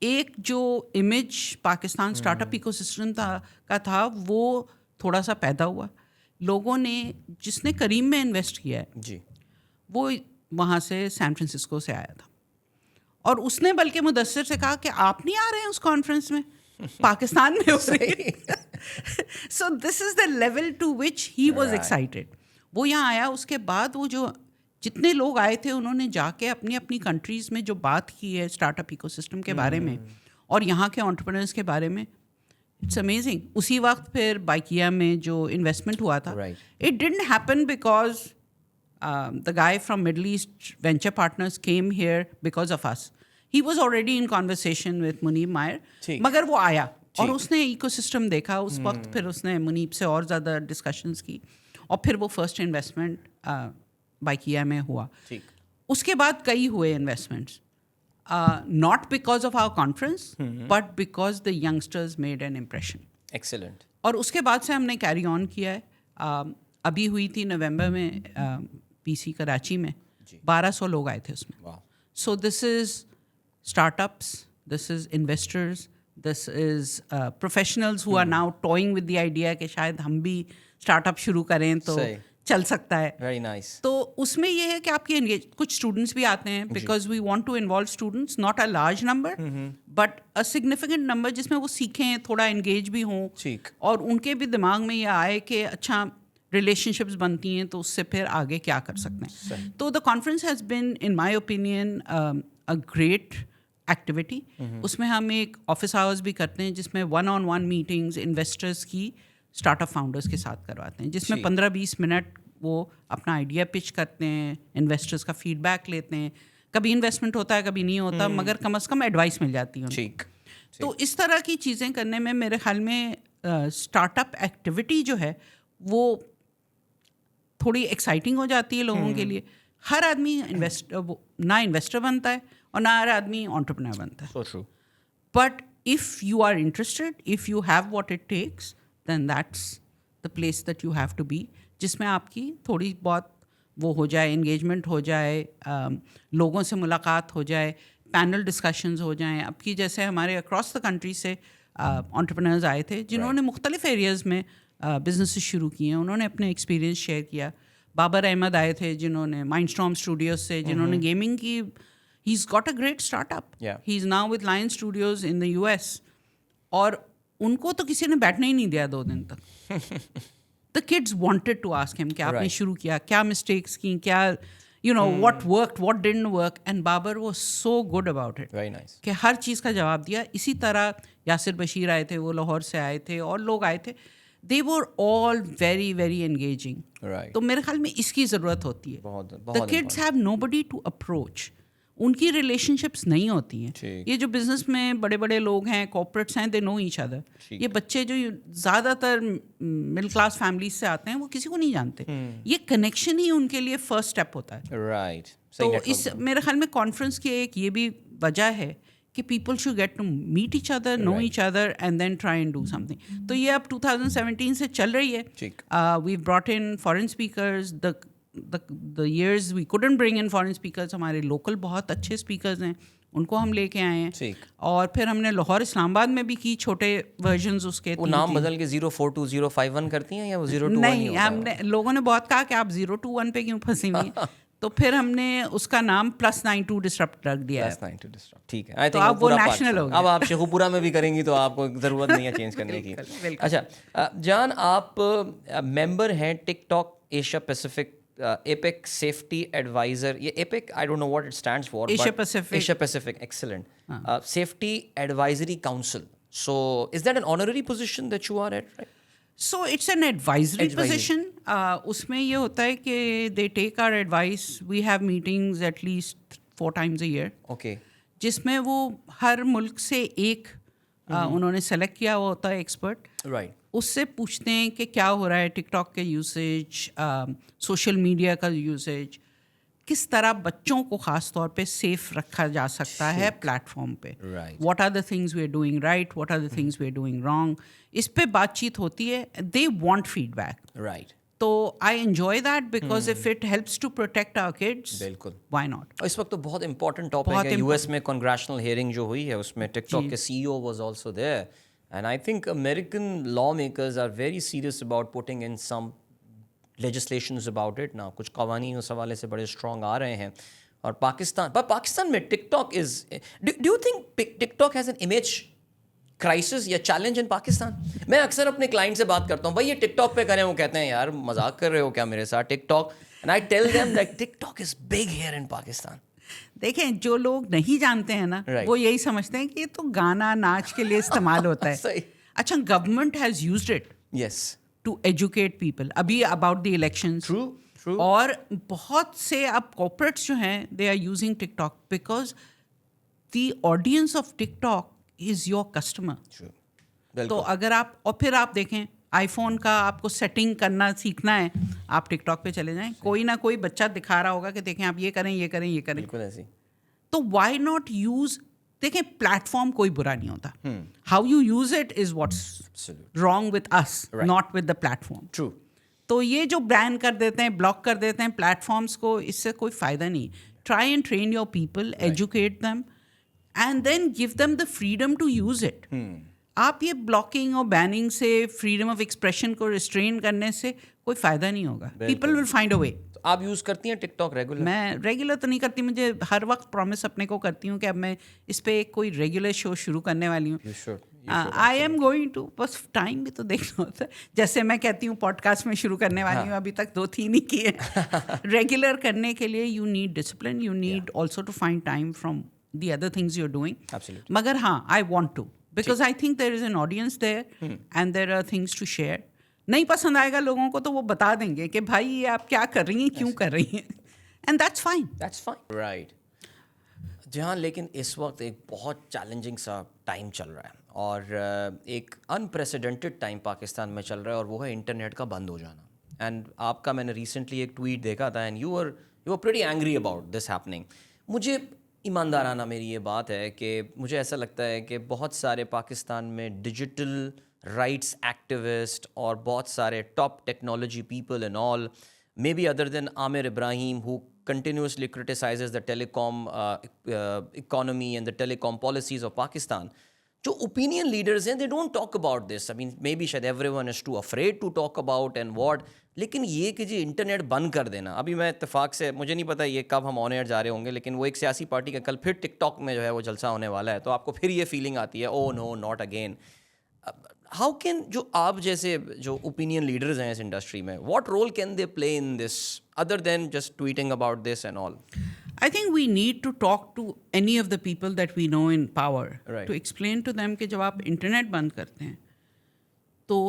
ایک جو image Pakistan startup ecosystem کا تھا وہ تھوڑا سا پیدا ہوا. لوگوں نے, جس نے کریم میں انویسٹ کیا ہے جی, وہ وہاں سے سین فرانسسکو سے آیا تھا, اور اس نے بلکہ مدثر سے کہا کہ آپ نہیں آ رہے ہیں اس کانفرنس میں, پاکستان میں ہو رہی ہے. So this is the level to which he was excited. وہ یہاں آیا, اس کے بعد وہ جو جتنے لوگ آئے تھے انہوں نے جا کے اپنی اپنی کنٹریز میں جو بات کی ہے اسٹارٹ اپ ایکو سسٹم کے بارے میں اور یہاں کے انٹرپرینرز کے بارے میں, اٹس امیزنگ. اسی وقت پھر بائکیا میں جو انویسٹمنٹ ہوا تھا, it didn't happen because the guy from Middle East Venture Partners came here because of us. He was already in conversation with Muneeb Meyer. مگر وہ آیا اور اس نے ایکو سسٹم دیکھا اس وقت. پھر اس نے منیب سے اور زیادہ ڈسکشنز کی اور پھر وہ فرسٹ انویسٹمنٹ بائکیا میں ہوا. اس کے بعد کئی ہوئے investments, not because of our conference but because the youngsters made an impression. Excellent. اور اس کے بعد سے ہم نے کیری آن کیا ہے. ابھی ہوئی تھی نومبر میں پی سی کراچی میں, 1200 لوگ آئے تھے اس میں. So this is startups, this is investors, this is professionals who are now toying with the idea کہ شاید ہم بھی اسٹارٹ اپ شروع کریں تو چل سکتا ہے. Very nice. تو اس میں یہ ہے کہ آپ کی کچھ اسٹوڈنٹس بھی آتے ہیں because we want to involve students, not a large number but a significant number, جس میں وہ سیکھیں, تھوڑا انگیج بھی ہوں اور ان کے بھی دماغ میں یہ آئے کہ اچھا ریلیشن شپس بنتی ہیں تو اس سے پھر آگے کیا کر سکتے ہیں. تو the conference has been in my opinion a great activity. اس میں ہم ایک آفس آورس بھی کرتے ہیں جس میں 1-on-1 میٹنگز انویسٹرس کی اسٹارٹ اپ فاؤنڈرس کے ساتھ کرواتے ہیں, جس میں 15-20 منٹ وہ اپنا آئیڈیا پچ کرتے ہیں, انویسٹرس کا فیڈ بیک لیتے ہیں. کبھی انویسٹمنٹ ہوتا ہے کبھی نہیں ہوتا, مگر کم از کم ایڈوائس مل جاتی ہے. تو اس طرح کی چیزیں کرنے میں میرے خیال میں اسٹارٹ اپ ایکٹیویٹی جو ہے وہ تھوڑی ایکسائٹنگ ہو جاتی ہے لوگوں کے لیے. ہر آدمی نہ انویسٹر بنتا ہے اور نہ ہر آدمی انٹرپرینر بنتا ہے. But if you are interested, if you have what it takes, then that's the place that you have to be, جس میں آپ کی تھوڑی بہت وہ ہو جائے, انگیجمنٹ ہو جائے, لوگوں سے ملاقات ہو جائے, پینل ڈسکشنز ہو جائیں. اب کی جیسے ہمارے اکراس دا کنٹری سے انٹرپرینرز آئے تھے جنہوں نے مختلف ایریاز میں بزنس شروع کیے ہیں, انہوں نے اپنے ایکسپیرینس شیئر کیا. بابر احمد آئے تھے جنہوں نے مائنڈ اسٹارم اسٹوڈیوز سے, جنہوں نے گیمنگ کی. He has got a great startup, he is now with Line Studios in the US. اور ان کو تو کسی نے بیٹھنے ہی نہیں دیا 2 دن تک. The kids wanted to ask ہم کہ آپ نے شروع کیا, کیا مسٹیکس کی, کیا you know what worked, what didn't work. And Babar was so good about it کہ ہر چیز کا جواب دیا. اسی طرح یاسر بشیر آئے تھے, وہ لاہور سے آئے تھے, اور لوگ آئے تھے. They were all very, very engaging. تو میرے خیال میں اس کی ضرورت ہوتی ہے. The kids have nobody to approach. ان کی ریلیشن شپس نہیں ہوتی ہیں. یہ جو بزنس میں بڑے بڑے لوگ ہیں, کارپوریٹس ہیں, دے نو ایچ ادر. یہ بچے جو زیادہ تر مڈل کلاس فیملیز سے آتے ہیں وہ کسی کو نہیں جانتے. یہ کنیکشن ہی ان کے لیے فرسٹ اسٹیپ ہوتا ہے. تو اس میرے خیال میں کانفرنس کی ایک یہ بھی وجہ ہے کہ people should get to meet each other, know each other, and then try and do something. تو یہ اب 2017 سے چل رہی ہے. We brought in foreign speakers. the years we couldn't bring in foreign speakers, ہمارے لوکل بہت اچھے اسپیکرز ہیں, ان کو ہم لے کے آئے ہیں. اور پھر ہم نے لاہور اسلام آباد میں بھی کی چھوٹے ورژنز اس کے. وہ نام بدل کے 042-051 کرتی ہیں یا وہ 021؟ نہیں, ہم نے لوگوں نے بہت کہا کہ آپ 021 پہ کیوں پھنسی ہوئی. تو پھر ہم نے اس کا نام +92 ڈسرپٹ رکھ دیا ہے. ٹھیک ہے, تو اب وہ نیشنل ہو گیا. اب آپ شیخو پورہ میں بھی کریں گی تو آپ کو ضرورت نہیں ہے چینج کرنے کی. اچھا جان, آپ ممبر ہیں TikTok Asia Pacific APAC safety adviser. یہ APAC I don't know what it stands for. Asia Pacific, excellent. Safety advisory council. So is that an honorary position that you are at, right? So it's an advisory position. اس میں یہ ہوتا ہے کہ they take our advice. We have meetings at least 4 times a year. Okay. جس میں وہ ہر ملک سے ایک انہوں نے سلیکٹ کیا ہوا ہوتا ہے ایکسپرٹ. Right. اس سے پوچھتے ہیں کہ کیا ہو رہا ہے ٹک ٹاک کے یوسیج, سوشل میڈیا کا یوسیج, کس طرح بچوں کو خاص طور پہ سیف رکھا جا سکتا ہے پلیٹ فارم پہ. What are the things we are doing right, what are the things we are doing wrong. اس پہ بات چیت ہوتی ہے. They want feedback. Right. تو I enjoy that because of it helps to protect our kids, بالکل, وائی ناٹ. اس وقت تو بہت امپورٹنٹ ٹاپک ہے. یو ایس میں کنگریشنل ہیئرنگ جو ہوئی ہے اس میں ٹک ٹاک کے C E O was also there. And I think American lawmakers are very serious about putting in some legislations about it. نا کچھ قوانین اس حوالے سے بڑے اسٹرانگ آ رہے ہیں. اور پاکستان میں TikTok is, do you think TikTok has an image crisis یا چیلنج ان پاکستان؟ میں اکثر اپنے کلائنٹ سے بات کرتا ہوں, بھائی یہ ٹک ٹاک پہ کریں, وہ کہتے ہیں یار مذاق کر رہے ہو کیا میرے ساتھ TikTok. And I tell them that TikTok is big here in Pakistan. دیکھیں, جو لوگ نہیں جانتے ہیں نا, وہ یہی سمجھتے ہیں کہ یہ تو گانا ناچ کے لیے استعمال ہوتا ہے. اچھا, government has used it yes to educate people ابھی اباؤٹ دی الیکشنز. اور بہت سے اب کارپوریٹس جو ہیں they are using TikTok because the audience of TikTok is your customer. تو اگر آپ, اور پھر آپ دیکھیں آئی فون کا آپ کو سیٹنگ کرنا سیکھنا ہے, آپ ٹک ٹاک پہ چلے جائیں, کوئی نہ کوئی بچہ دکھا رہا ہوگا کہ دیکھیں آپ یہ کریں, یہ کریں, یہ کریں. بالکل ایسی. تو وائی ناٹ یوز, دیکھیں پلیٹ فارم کوئی برا نہیں ہوتا. How you use it is what's wrong with us, not with the platform. True. تو یہ جو بین کر دیتے ہیں, بلاک کر دیتے ہیں پلیٹ فارمس کو, اس سے کوئی فائدہ نہیں. Try and train your people, educate them and then give them the freedom to use it. آپ یہ بلاکنگ اور بیننگ سے, فریڈم آف ایکسپریشن کو ریسٹرین کرنے سے کوئی فائدہ نہیں ہوگا. People will find a way. آپ یوز کرتی ہیں ٹک ٹاک ریگولر؟ میں ریگولر تو نہیں کرتی, مجھے ہر وقت پرومس اپنے کو کرتی ہوں کہ اب میں اس پہ ایک کوئی ریگولر شو شروع کرنے والی ہوں. آئی ایم گوئنگ ٹو, بس ٹائم بھی تو دیکھنا ہوتا ہے. جیسے میں کہتی ہوں پوڈ کاسٹ میں شروع کرنے والی ہوں, ابھی تک 2-3 ہی کیے. ریگولر کرنے کے لیے you need discipline, you need also to find time from the other things you are doing. مگر ہاں, I want to because I think there is an audience there and there are things to share. نہیں پسند آئے گا لوگوں کو تو وہ بتا دیں گے کہ بھائی یہ آپ کیا کر رہی ہیں, کیوں کر رہی ہیں, and that's fine. Right. جہاں لیکن اس وقت ایک بہت چیلنجنگ سا ٹائم چل رہا ہے اور ایک انپریسیڈنٹڈ ٹائم پاکستان میں چل رہا ہے, اور وہ ہے انٹرنیٹ کا بند ہو جانا. اینڈ آپ کا میں نے ریسنٹلی ایک ٹویٹ دیکھا تھا and you are pretty angry about this happening. مجھے ایماندارانہ میری یہ بات ہے کہ مجھے ایسا لگتا ہے کہ بہت سارے پاکستان میں ڈیجیٹل رائٹس ایکٹیوسٹ اور بہت سارے top technology people and all, maybe other then Aamir Ibrahim who continuously criticizes the telecom economy and the telecom policies of Pakistan. جو opinion leaders ہیں they don't talk about this. I mean maybe شاید everyone is too afraid to talk about and what. لیکن یہ کہ جی انٹرنیٹ بند کر دینا, ابھی میں اتفاق سے, مجھے نہیں پتا یہ کب ہم آن ایئر جا رہے ہوں گے, لیکن وہ ایک سیاسی پارٹی کا کل پھر ٹک ٹاک میں جو ہے وہ جلسہ ہونے والا ہے, تو آپ کو پھر یہ فیلنگ آتی ہے oh no not again. How can, جو آپ جیسے جو اوپینین لیڈرز ہیں اس انڈسٹری میں, what role can they play in this other than just tweeting about this and all? I think we need to talk to any of the people that we know in power to explain to them کہ جب آپ انٹرنیٹ بند کرتے ہیں تو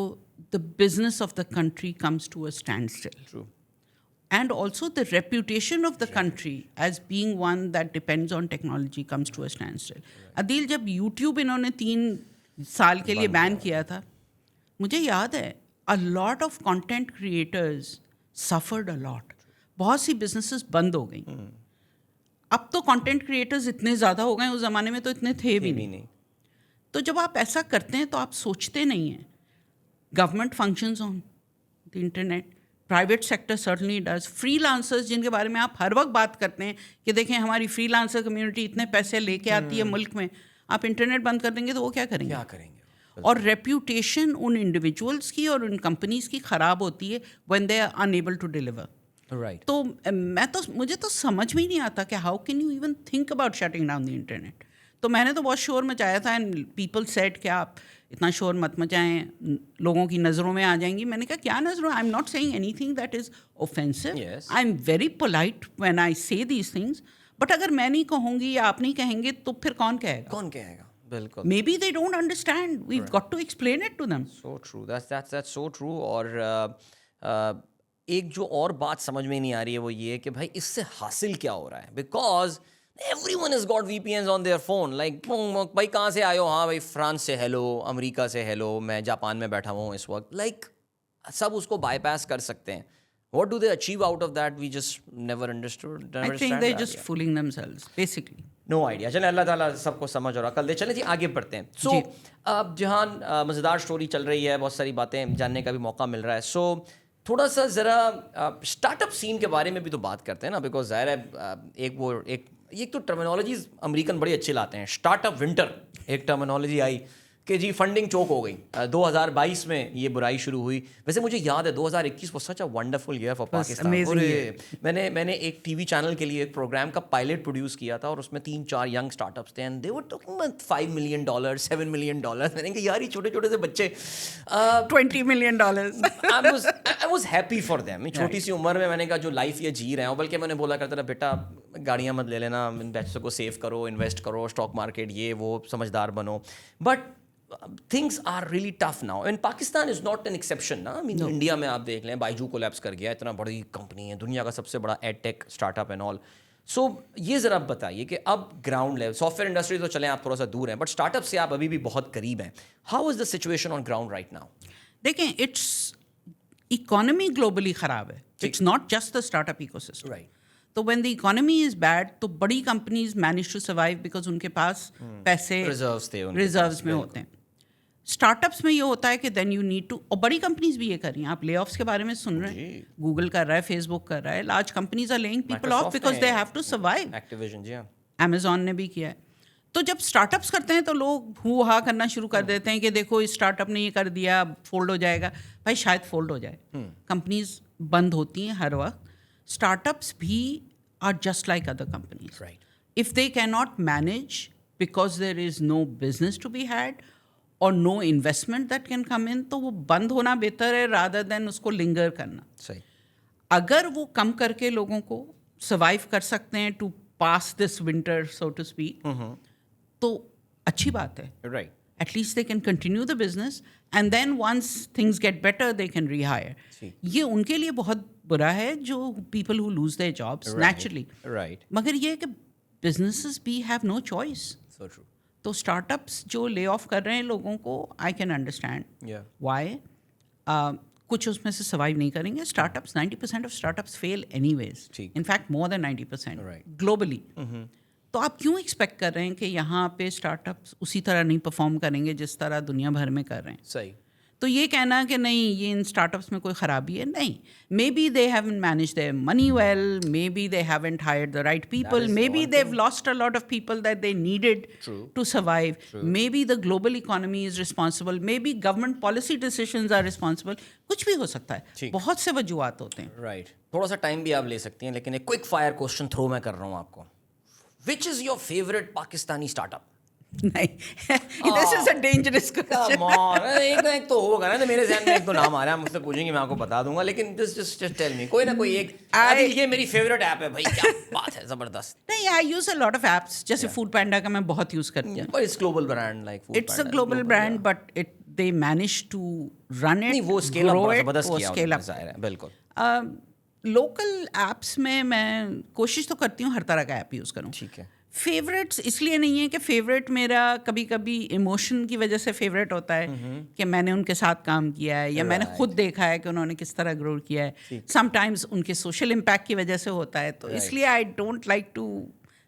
the business of the country comes to a standstill. True. And also the reputation of the country as being one that depends on technology comes to a standstill. عدیل, جب یوٹیوب انہوں نے 3 سال کے لیے بین کیا تھا, مجھے یاد ہے a lot of content creators suffered a lot. بہت سی businesses بند ہو گئیں. اب تو کنٹینٹ کریٹرز اتنے زیادہ ہو گئے, اس زمانے میں تو اتنے تھے بھی نہیں. تو جب آپ ایسا کرتے ہیں تو آپ سوچتے نہیں ہیں government functions on the internet, private sector certainly does. Free lancers جن کے بارے میں آپ ہر وقت بات کرتے ہیں کہ دیکھیں ہماری فری لانسر کمیونٹی اتنے پیسے لے کے آتی ہے ملک میں, آپ انٹرنیٹ بند کر دیں گے تو وہ کیا کریں گے؟ اور ریپیوٹیشن ان انڈیویجولس کی اور ان کمپنیز کی خراب ہوتی ہے when they are unable to deliver. Right. تو مجھے تو سمجھ میں ہی نہیں آتا کہ how can you even think about shutting down the internet. تو میں نے تو بہت شور مچایا تھا اینڈ پیپل سیڈ کہ آپ اتنا شور مت مچائیں, لوگوں کی نظروں میں آ جائیں گی. میں نے کہا کیا نظروں, I am not saying anything that is offensive, I am very polite when I say these things, but اگر میں نہیں کہوں گی یا آپ نہیں کہیں گے تو پھر کون کہے گا. بالکل. Maybe they don't understand. We've got to explain it to them. So true. That's so true. اور ایک جو اور بات سمجھ میں نہیں آ رہی ہے وہ یہ کہ بھائی اس سے حاصل کیا ہو رہا ہے, because everyone has got VPNs on their phone. like بھائی کہاں سے آئے ہو, ہاں بھائی فرانس سے ہیلو, امریکہ سے ہیلو, میں جاپان میں بیٹھا ہوں اس وقت, لائک سب اس کو بائی پاس کر سکتے ہیں. What do they achieve out of that? We just never understood. I think they're just fooling themselves, basically. No idea. چلیں اللہ تعالیٰ سب کو سمجھ اور عقل دے. چلیں جی آگے بڑھتے ہیں. سو اب جہاں مزیدار اسٹوری چل رہی ہے, بہت ساری باتیں جاننے کا بھی موقع مل رہا ہے, سو تھوڑا سا ذرا اسٹارٹ اپ سین کے بارے میں بھی تو بات کرتے ہیں نا, بیکاز ظاہر ہے ایک تو ٹرمینالوجیز امریکن بڑی اچھی لاتے ہیں. اسٹارٹ اپ ونٹر ایک ٹرمینالوجی آئی کہ جی فنڈنگ چوک ہو گئی. 2022 میں یہ برائی شروع ہوئی. ویسے مجھے یاد ہے 2021 was such a wonderful year for Pakistan. میں نے ایک ٹی وی چینل کے لیے ایک پروگرام کا پائلٹ پروڈیوس کیا تھا, اور اس میں 3-4 ینگ اسٹارٹ اپس تھے, and they were talking about $5 million, $7 million. میں نے کہا یار یہ چھوٹے چھوٹے سے بچے, $20 million. I was happy for them. چھوٹی سی عمر میں نے کہا جو لائف یہ جی رہے ہیں, بلکہ میں نے بولا کرتا تھا بیٹا گاڑیاں مت لے لینا, ان پیسوں کو سیو کرو, انویسٹ کرو, اسٹاک مارکیٹ یہ وہ, سمجھدار بنو. But things are really tough now, and Pakistan is not an exception نا. I mean انڈیا میں آپ دیکھ لیں, بائجو کولیپس کر گیا, اتنا بڑی کمپنی ہے, دنیا کا سب سے بڑا edtech startup and all. سو یہ ذرا بتائیے کہ اب ground level, software industry تو چلیں آپ تھوڑا سا دور ہیں, بٹ اسٹارٹ اپ سے آپ ابھی بھی بہت قریب ہیں. How is the situation on ground right now? دیکھیں اٹس اکانومی گلوبلی خراب ہے, it's not just the startup ecosystem. Right. تو when the economy is bad تو بڑی companies manage to survive because ان کے پاس پیسے ریزروز میں ہوتے ہیں. اسٹارٹ اپس میں یہ ہوتا ہے کہ دین یو نیڈ ٹو, اور بڑی کمپنیز بھی یہ کر رہی ہیں, آپ لے آفس کے بارے میں سن رہے ہیں, گوگل کر رہا ہے, فیس بک کر رہا ہے, large companies are laying people off because they have to survive. Activision, جی ہاں, امیزون نے بھی کیا ہے. تو جب اسٹارٹ اپس کرتے ہیں تو لوگ ہو ہا کرنا شروع کر دیتے ہیں کہ دیکھو اس اسٹارٹ اپ نے یہ کر دیا, فولڈ ہو جائے گا. بھائی شاید فولڈ ہو جائے, کمپنیز بند ہوتی ہیں ہر وقت. اسٹارٹ اپس بھی are just like other companies. If they can not manage because there is no business to be had or no investment that can come in, تو وہ بند ہونا بہتر ہے رادر دین اس کو لنگر کرنا. صحیح. اگر وہ کم کر کے لوگوں کو سروائیو کر سکتے ہیں to pass this winter so to speak, تو اچھی بات ہے. Right. At least they can continue the business and then once things get better they can rehire. یہ ان کے لیے بہت برا ہے جو people who lose their jobs naturally. Right. مگر یہ کہ بزنسز بھی have no choice. So true. تو اسٹارٹ اپس جو لے آف کر رہے ہیں لوگوں کو, آئی کین انڈرسٹینڈ وائی. کچھ اس میں سے سروائیو نہیں کریں گے. Startups 90% of startups fail anyways, in fact more than 90% globally. تو آپ کیوں ایکسپیکٹ کر رہے ہیں کہ یہاں پہ اسٹارٹ اپس اسی طرح نہیں پرفارم کریں گے جس طرح دنیا بھر میں کر رہے ہیں؟ صحیح. تو یہ کہنا کہ نہیں یہ ان اسٹارٹ اپس میں کوئی خرابی ہے, نہیں. Maybe they haven't manage their money well, maybe they haven't hired the right people, maybe they have lost a lot of people that they needed to survive, maybe the global economy is responsible, maybe government policy decisions are responsible. کچھ بھی ہو سکتا ہے, بہت سے وجوہات ہوتے ہیں. رائٹ. تھوڑا سا ٹائم بھی آپ لے سکتی ہیں, لیکن ایک کوئک فائر کوشچن تھرو میں کر رہا ہوں آپ کو. Which is your favourite Pakistani startup? نہیں, this is a dangerous question. ایک تو ہوگا نا, میرے ذہن میں ایک تو نام آ رہا ہے, مجھ سے پوچھیں گے میں آپ کو بتا دوں گا, لیکن جسٹ ٹیل می کوئی نہ کوئی ایک. یہ میری فیوریٹ ایپ ہے بھائی, کیا بات ہے, زبردست. نہیں, I use a lot of apps, جیسے فوڈ پینڈا کا میں بہت یوز کرتی ہوں. It's global brand, like it's a global brand, but they managed to run it, وہ اسکیل اپ بڑا زبردست وہ کیا اسکیل اپ. ظاہر ہے, بالکل. لوکل ایپس میں کوشش تو کرتی ہوں ہر طرح کا ایپ یوز کروں. ٹھیک ہے. فیوریٹس اس لیے نہیں ہے کہ فیوریٹ میرا کبھی کبھی ایموشن کی وجہ سے فیوریٹ ہوتا ہے کہ میں نے ان کے ساتھ کام کیا ہے یا میں نے خود دیکھا ہے کہ انہوں نے کس طرح گرو کیا ہے. سم ٹائمز ان کے سوشل امپیکٹ کی وجہ سے ہوتا ہے, تو اس لیے I don't like to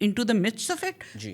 into the midst of it,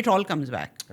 it all comes back.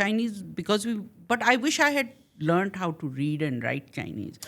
Chinese, because but I wish I had learned how to read and write Chinese.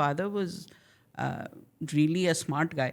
father was really a smart guy.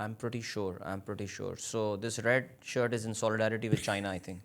I'm pretty sure. So this red shirt is in solidarity with China, I think.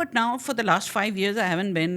but now for the last 5 years I haven't been.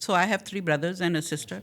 so I have 3 brothers and a sister.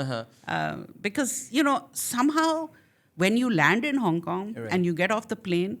Uh-huh. Because you know somehow when you land in Hong Kong Right. and you get off the plane,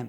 am.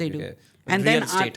They do. And then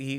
he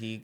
he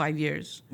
5 years.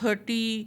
30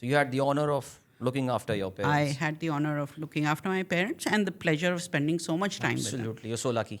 So you had the honor of looking after your parents. I had the honor of looking after my parents and the pleasure of spending so much time with them. Absolutely. You're so lucky.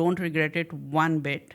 don't regret it one bit.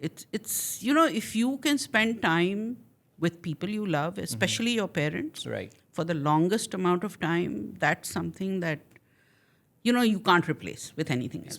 it's you know, if you can spend time with people you love, especially your parents, Right. for the longest amount of time, that's something that you know you can't replace with anything else.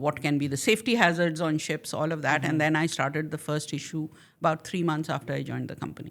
what can be the safety hazards on ships, all of that. And then I started the first issue about 3 months after I joined the company.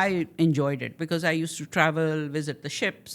I enjoyed it because I used to travel, visit the ships,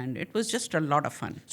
and it was just a lot of fun.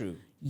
True.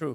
True.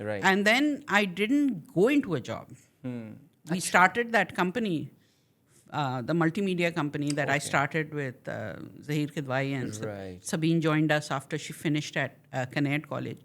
Right. And then I didn't go into a job. We started that company, the multimedia company that I started with Zahir Kidwai, and Right. Sabine joined us after she finished at Connect College.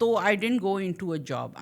So I didn't go into a job.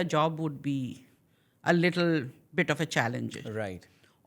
a job would be a little bit of a challenge. Right.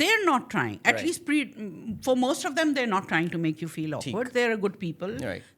They are not trying. At least for most of them, they're not trying to make you feel awkward. They're good people. Right.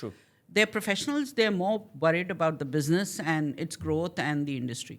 True. They're professionals. They're more worried about the business and its growth and the industry.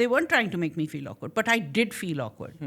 they weren't trying to make me feel awkward, but I did feel awkward.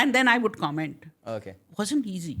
And then I would comment. Okay. Wasn't easy.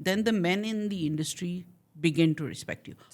then the men in the industry begin to respect you.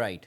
Right.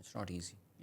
It's not easy.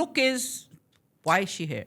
look is, why is she here?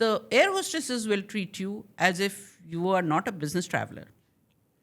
the air hostesses will treat you as if you are not a business traveler.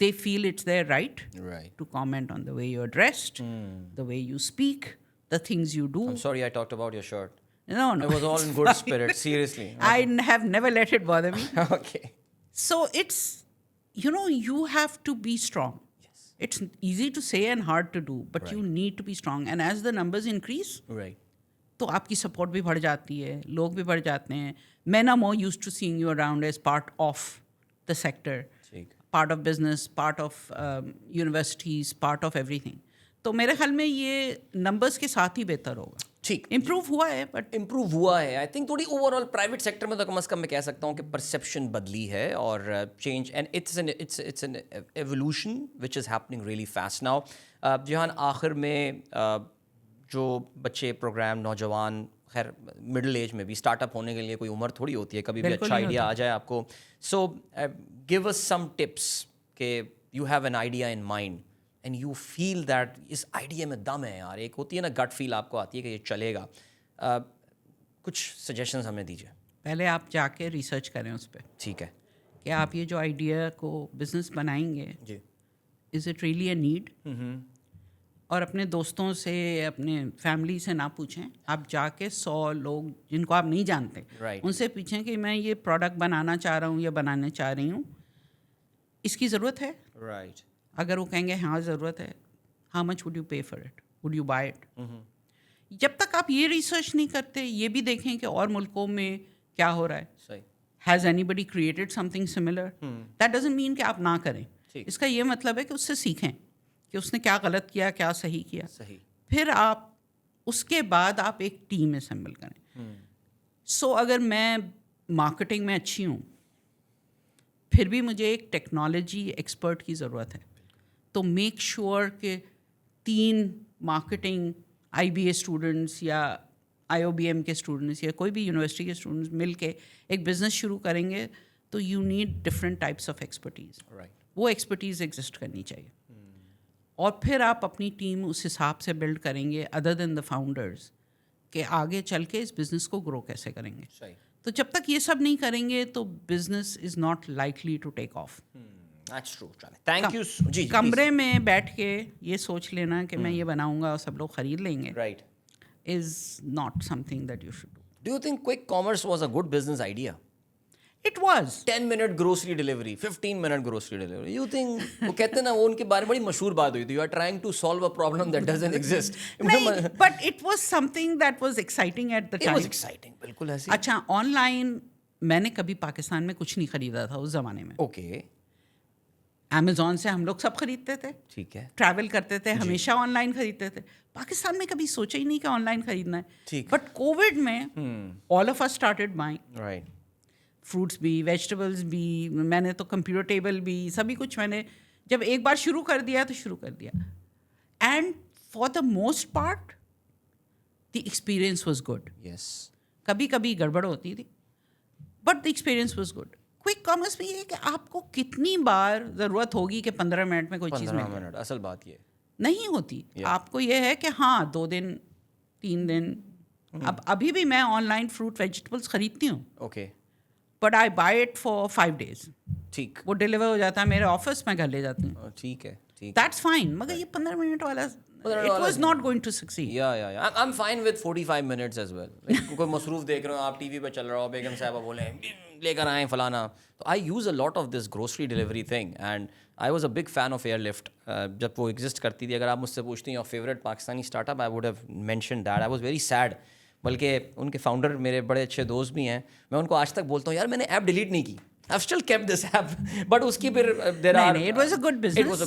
they feel it's their right Right. to comment on the way you're dressed, the way you speak, the things you do. I'm sorry I talked about your shirt. No, It no. was all in good spirit, seriously. I have never let it bother me. Okay. So it's, you have to be strong. Yes. It's easy to say and hard to do, but you need to be strong. And as the numbers increase, Right. تو آپ کی سپورٹ بھی بڑھ جاتی ہے, لوگ بھی بڑھ جاتے ہیں. Men are more used to seeing you around as part of the sector, part of business, part of universities, part of every thing. تو میرے خیال میں یہ نمبرس کے ساتھ ہی بہتر ہوگا. ٹھیک, امپروو ہوا ہے, بٹ امپروو ہوا ہے. آئی تھنک تھوڑی اوور آل پرائیویٹ سیکٹر میں تو کم از کم میں کہہ سکتا ہوں کہ پرسیپشن بدلی ہے اور change, and it's an evolution which is happening really fast now. جہان آخر میں جو بچے پروگرام, نوجوان, خیر مڈل ایج میں بھی اسٹارٹ اپ ہونے کے لیے کوئی عمر تھوڑی ہوتی ہے, کبھی بھی اچھا آئیڈیا آ جائے آپ کو. So give us some tips کہ you have an idea in mind and you feel that اس آئیڈیا میں دم ہے یار. ایک ہوتی ہے نا گٹ فیل آپ کو آتی ہے کہ یہ چلے گا. کچھ سجیشنز ہمیں دیجیے. پہلے آپ جا کے ریسرچ کریں اس پہ. ٹھیک ہے. کہ آپ یہ جو آئیڈیا کو بزنس بنائیں گے, جی, is it really a need. اور اپنے دوستوں سے, اپنے فیملی سے نہ پوچھیں. آپ جا کے 100 لوگ جن کو آپ نہیں جانتے ان سے پوچھیں کہ میں یہ پروڈکٹ بنانا چاہ رہا ہوں یا بنانا چاہ رہی ہوں, اس کی ضرورت ہے. رائٹ. اگر وہ کہیں گے ہاں ضرورت ہے, how much would you pay for it, would you buy it. جب تک آپ یہ ریسرچ نہیں کرتے, یہ بھی دیکھیں کہ اور ملکوں میں کیا ہو رہا ہے. صحیح. Has anybody created something similar, that doesn't mean کہ آپ نہ کریں. اس کا یہ مطلب ہے کہ اس سے سیکھیں کہ اس نے کیا غلط کیا, کیا صحیح کیا. صحیح. پھر آپ اس کے بعد آپ ایک ٹیم اسمبل کریں. سو اگر میں مارکیٹنگ میں اچھی ہوں, پھر بھی مجھے ایک ٹیکنالوجی ایکسپرٹ کی ضرورت ہے, تو میک شیور کہ 3 marketing I B A students یا آئی او بی ایم کے اسٹوڈنٹس یا کوئی بھی یونیورسٹی کے اسٹوڈنٹس مل کے ایک بزنس شروع کریں گے تو you need different types of expertise. وہ ایکسپرٹیز ایگزسٹ کرنی چاہیے. اور پھر آپ اپنی ٹیم اس حساب سے بلڈ کریں گے ادر دین دا فاؤنڈرز, کہ آگے چل کے اس بزنس کو گرو کیسے کریں گے. تو جب تک یہ سب نہیں کریں گے تو business is not likely to take off. کمرے میں بیٹھ کے یہ سوچ لینا کہ میں یہ بناؤں گا اور سب لوگ خرید لیں گے, right, is not some thing that you should do. Do you think quick commerce was a good business idea? It was 10-minute grocery delivery, 15-minute grocery delivery. You think, وہ کہتے ہیں نا, وہ ان کے بارے میں بڑی مشہور بات ہوئی تھی, you are trying to solve a problem that doesn't exist. But it was something that was exciting at the time. It was exciting, بالکل ایسی. اچھا, آن لائن میں نے کبھی پاکستان میں کچھ نہیں خریدا تھا اس زمانے میں. اوکے. امیزون سے ہم لوگ سب خریدتے تھے. ٹھیک ہے. ٹریول کرتے تھے, ہمیشہ آن لائن خریدتے تھے. پاکستان میں کبھی سوچا ہی نہیں کہ آن لائن خریدنا ہے. بٹ کووڈ میں all of us started buying. Right. Fruits بھی, ویجیٹیبلس بھی, میں نے تو کمپیوٹر ٹیبل بھی, سبھی کچھ میں نے جب ایک بار شروع کر دیا تو شروع کر دیا. And for the most part the experience was good. Yes. کبھی کبھی گڑبڑ ہوتی تھی but the experience was good. Quick commerce میں یہ ہے کہ آپ کو کتنی بار ضرورت ہوگی کہ 15 منٹ میں کوئی چیز مل جائے. اصل بات یہ نہیں ہوتی. آپ کو یہ ہے کہ ہاں 2 دن 3 دن. اب ابھی بھی میں آن لائن فروٹ ویجیٹیبلس خریدتی ہوں. Okay. But I by it for 5 days. ٹھیک. وہ ڈلیور ہو جاتا ہے میرے آفس میں, گھر لے جاتی ہوں. ٹھیک ہے. That's fine. مگر یہ 15 منٹ والا it was not going to succeed. Yeah. I'm fine with 45 minutes as well. کوئی مصروف دیکھ رہے ہو آپ, ٹی وی پہ چل رہا ہو, بیگم صاحبہ بولیں لے کر آئیں فلانا. تو I use a lot of this grocery delivery thing and I was a big fan of Airlift. جب وہ ایگزسٹ کرتی تھی, اگر آپ مجھ سے پوچھتی ہیں your favorite Pakistani start up, I would have mentioned that. I was very sad. بلکہ ان کے فاؤنڈر میرے بڑے اچھے دوست بھی ہیں. میں ان کو آج تک بولتا ہوں یار میں نے ایپ ڈیلیٹ نہیں کی. I've still kept this app, but اس کی پھر there are. It was a good business.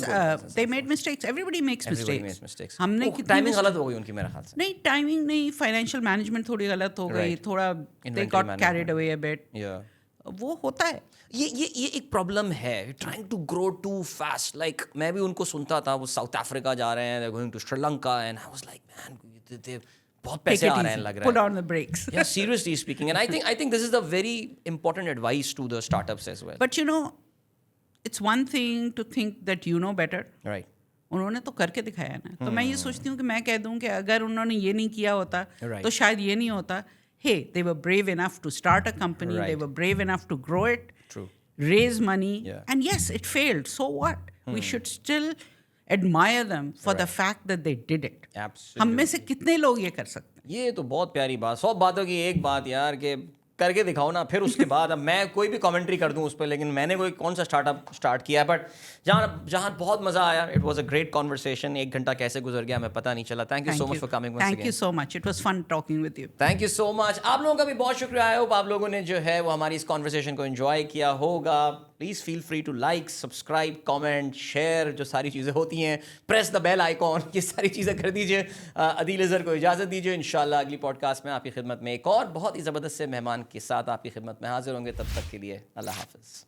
They made mistakes. Everybody makes mistakes. ہم نے ٹائمنگ غلط ہو گئی ان کی میرے خیال سے. نہیں ٹائمنگ نہیں, فائنینشیل مینجمنٹ تھوڑی غلط ہو گئی, تھوڑا they got carried away a bit. وہ ہوتا ہے. یہ ایک پرابلم ہے, trying to grow too fast. Like میں بھی ان کو سنتا تھا, وہ ساؤتھ افریقہ جا رہے ہیں, they're going to Sri Lanka, and I was like man, بہت پیسے آ رہے ہیں لگ رہا ہے. Put on the brakes. Yeah, seriously speaking, and I think this is the very important advice to the startups as well. But you know, it's one thing to think that you know better. Right. انہوں نے تو کر کے دکھایا نا. تو میں یہ سوچتی ہوں کہ میں کہہ دوں کہ اگر انہوں نے یہ نہیں کیا ہوتا تو شاید یہ نہیں ہوتا. Hey, they were brave enough to start a company. They were brave enough to grow it. True. Raise money. And yes, it failed. So what? We should still admire them for the fact that they did it. ہم میں سے کتنے لوگ یہ کر سکتے ہیں؟ یہ تو بہت پیاری بات, 100 باتوں کی ایک بات یار, کہ کر کے دکھاؤ نا. پھر اس کے بعد اب میں کوئی بھی کامنٹری کر دوں اس پہ, لیکن میں نے کوئی کون سا اسٹارٹ اپ اسٹارٹ کیا ہے, بٹ جہاں بہت مزہ آیا. It was a great conversation. 1 گھنٹہ کیسے گزر گیا ہمیں پتہ نہیں چلا. Thank you so much for coming. Thank you so much. It was fun talking with you. Thank you so much. آپ لوگوں کا بھی بہت شکریہ. آئی ہوپ آپ لوگوں نے جو ہے وہ ہماری اس کانورسیشن کو انجوائے کیا ہوگا. Please feel free to like, subscribe, comment, share, جو ساری چیزیں ہوتی ہیں, پریس دا بیل آئیکن, یہ ساری چیزیں کر دیجیے. عدیل اظہر کو اجازت دیجیے. انشاءاللہ اگلی پوڈ کاسٹ میں آپ کی خدمت میں ایک اور بہت ہی زبردست سے مہمان کے ساتھ آپ کی خدمت میں حاضر ہوں گے. تب تک کے لیے اللہ حافظ.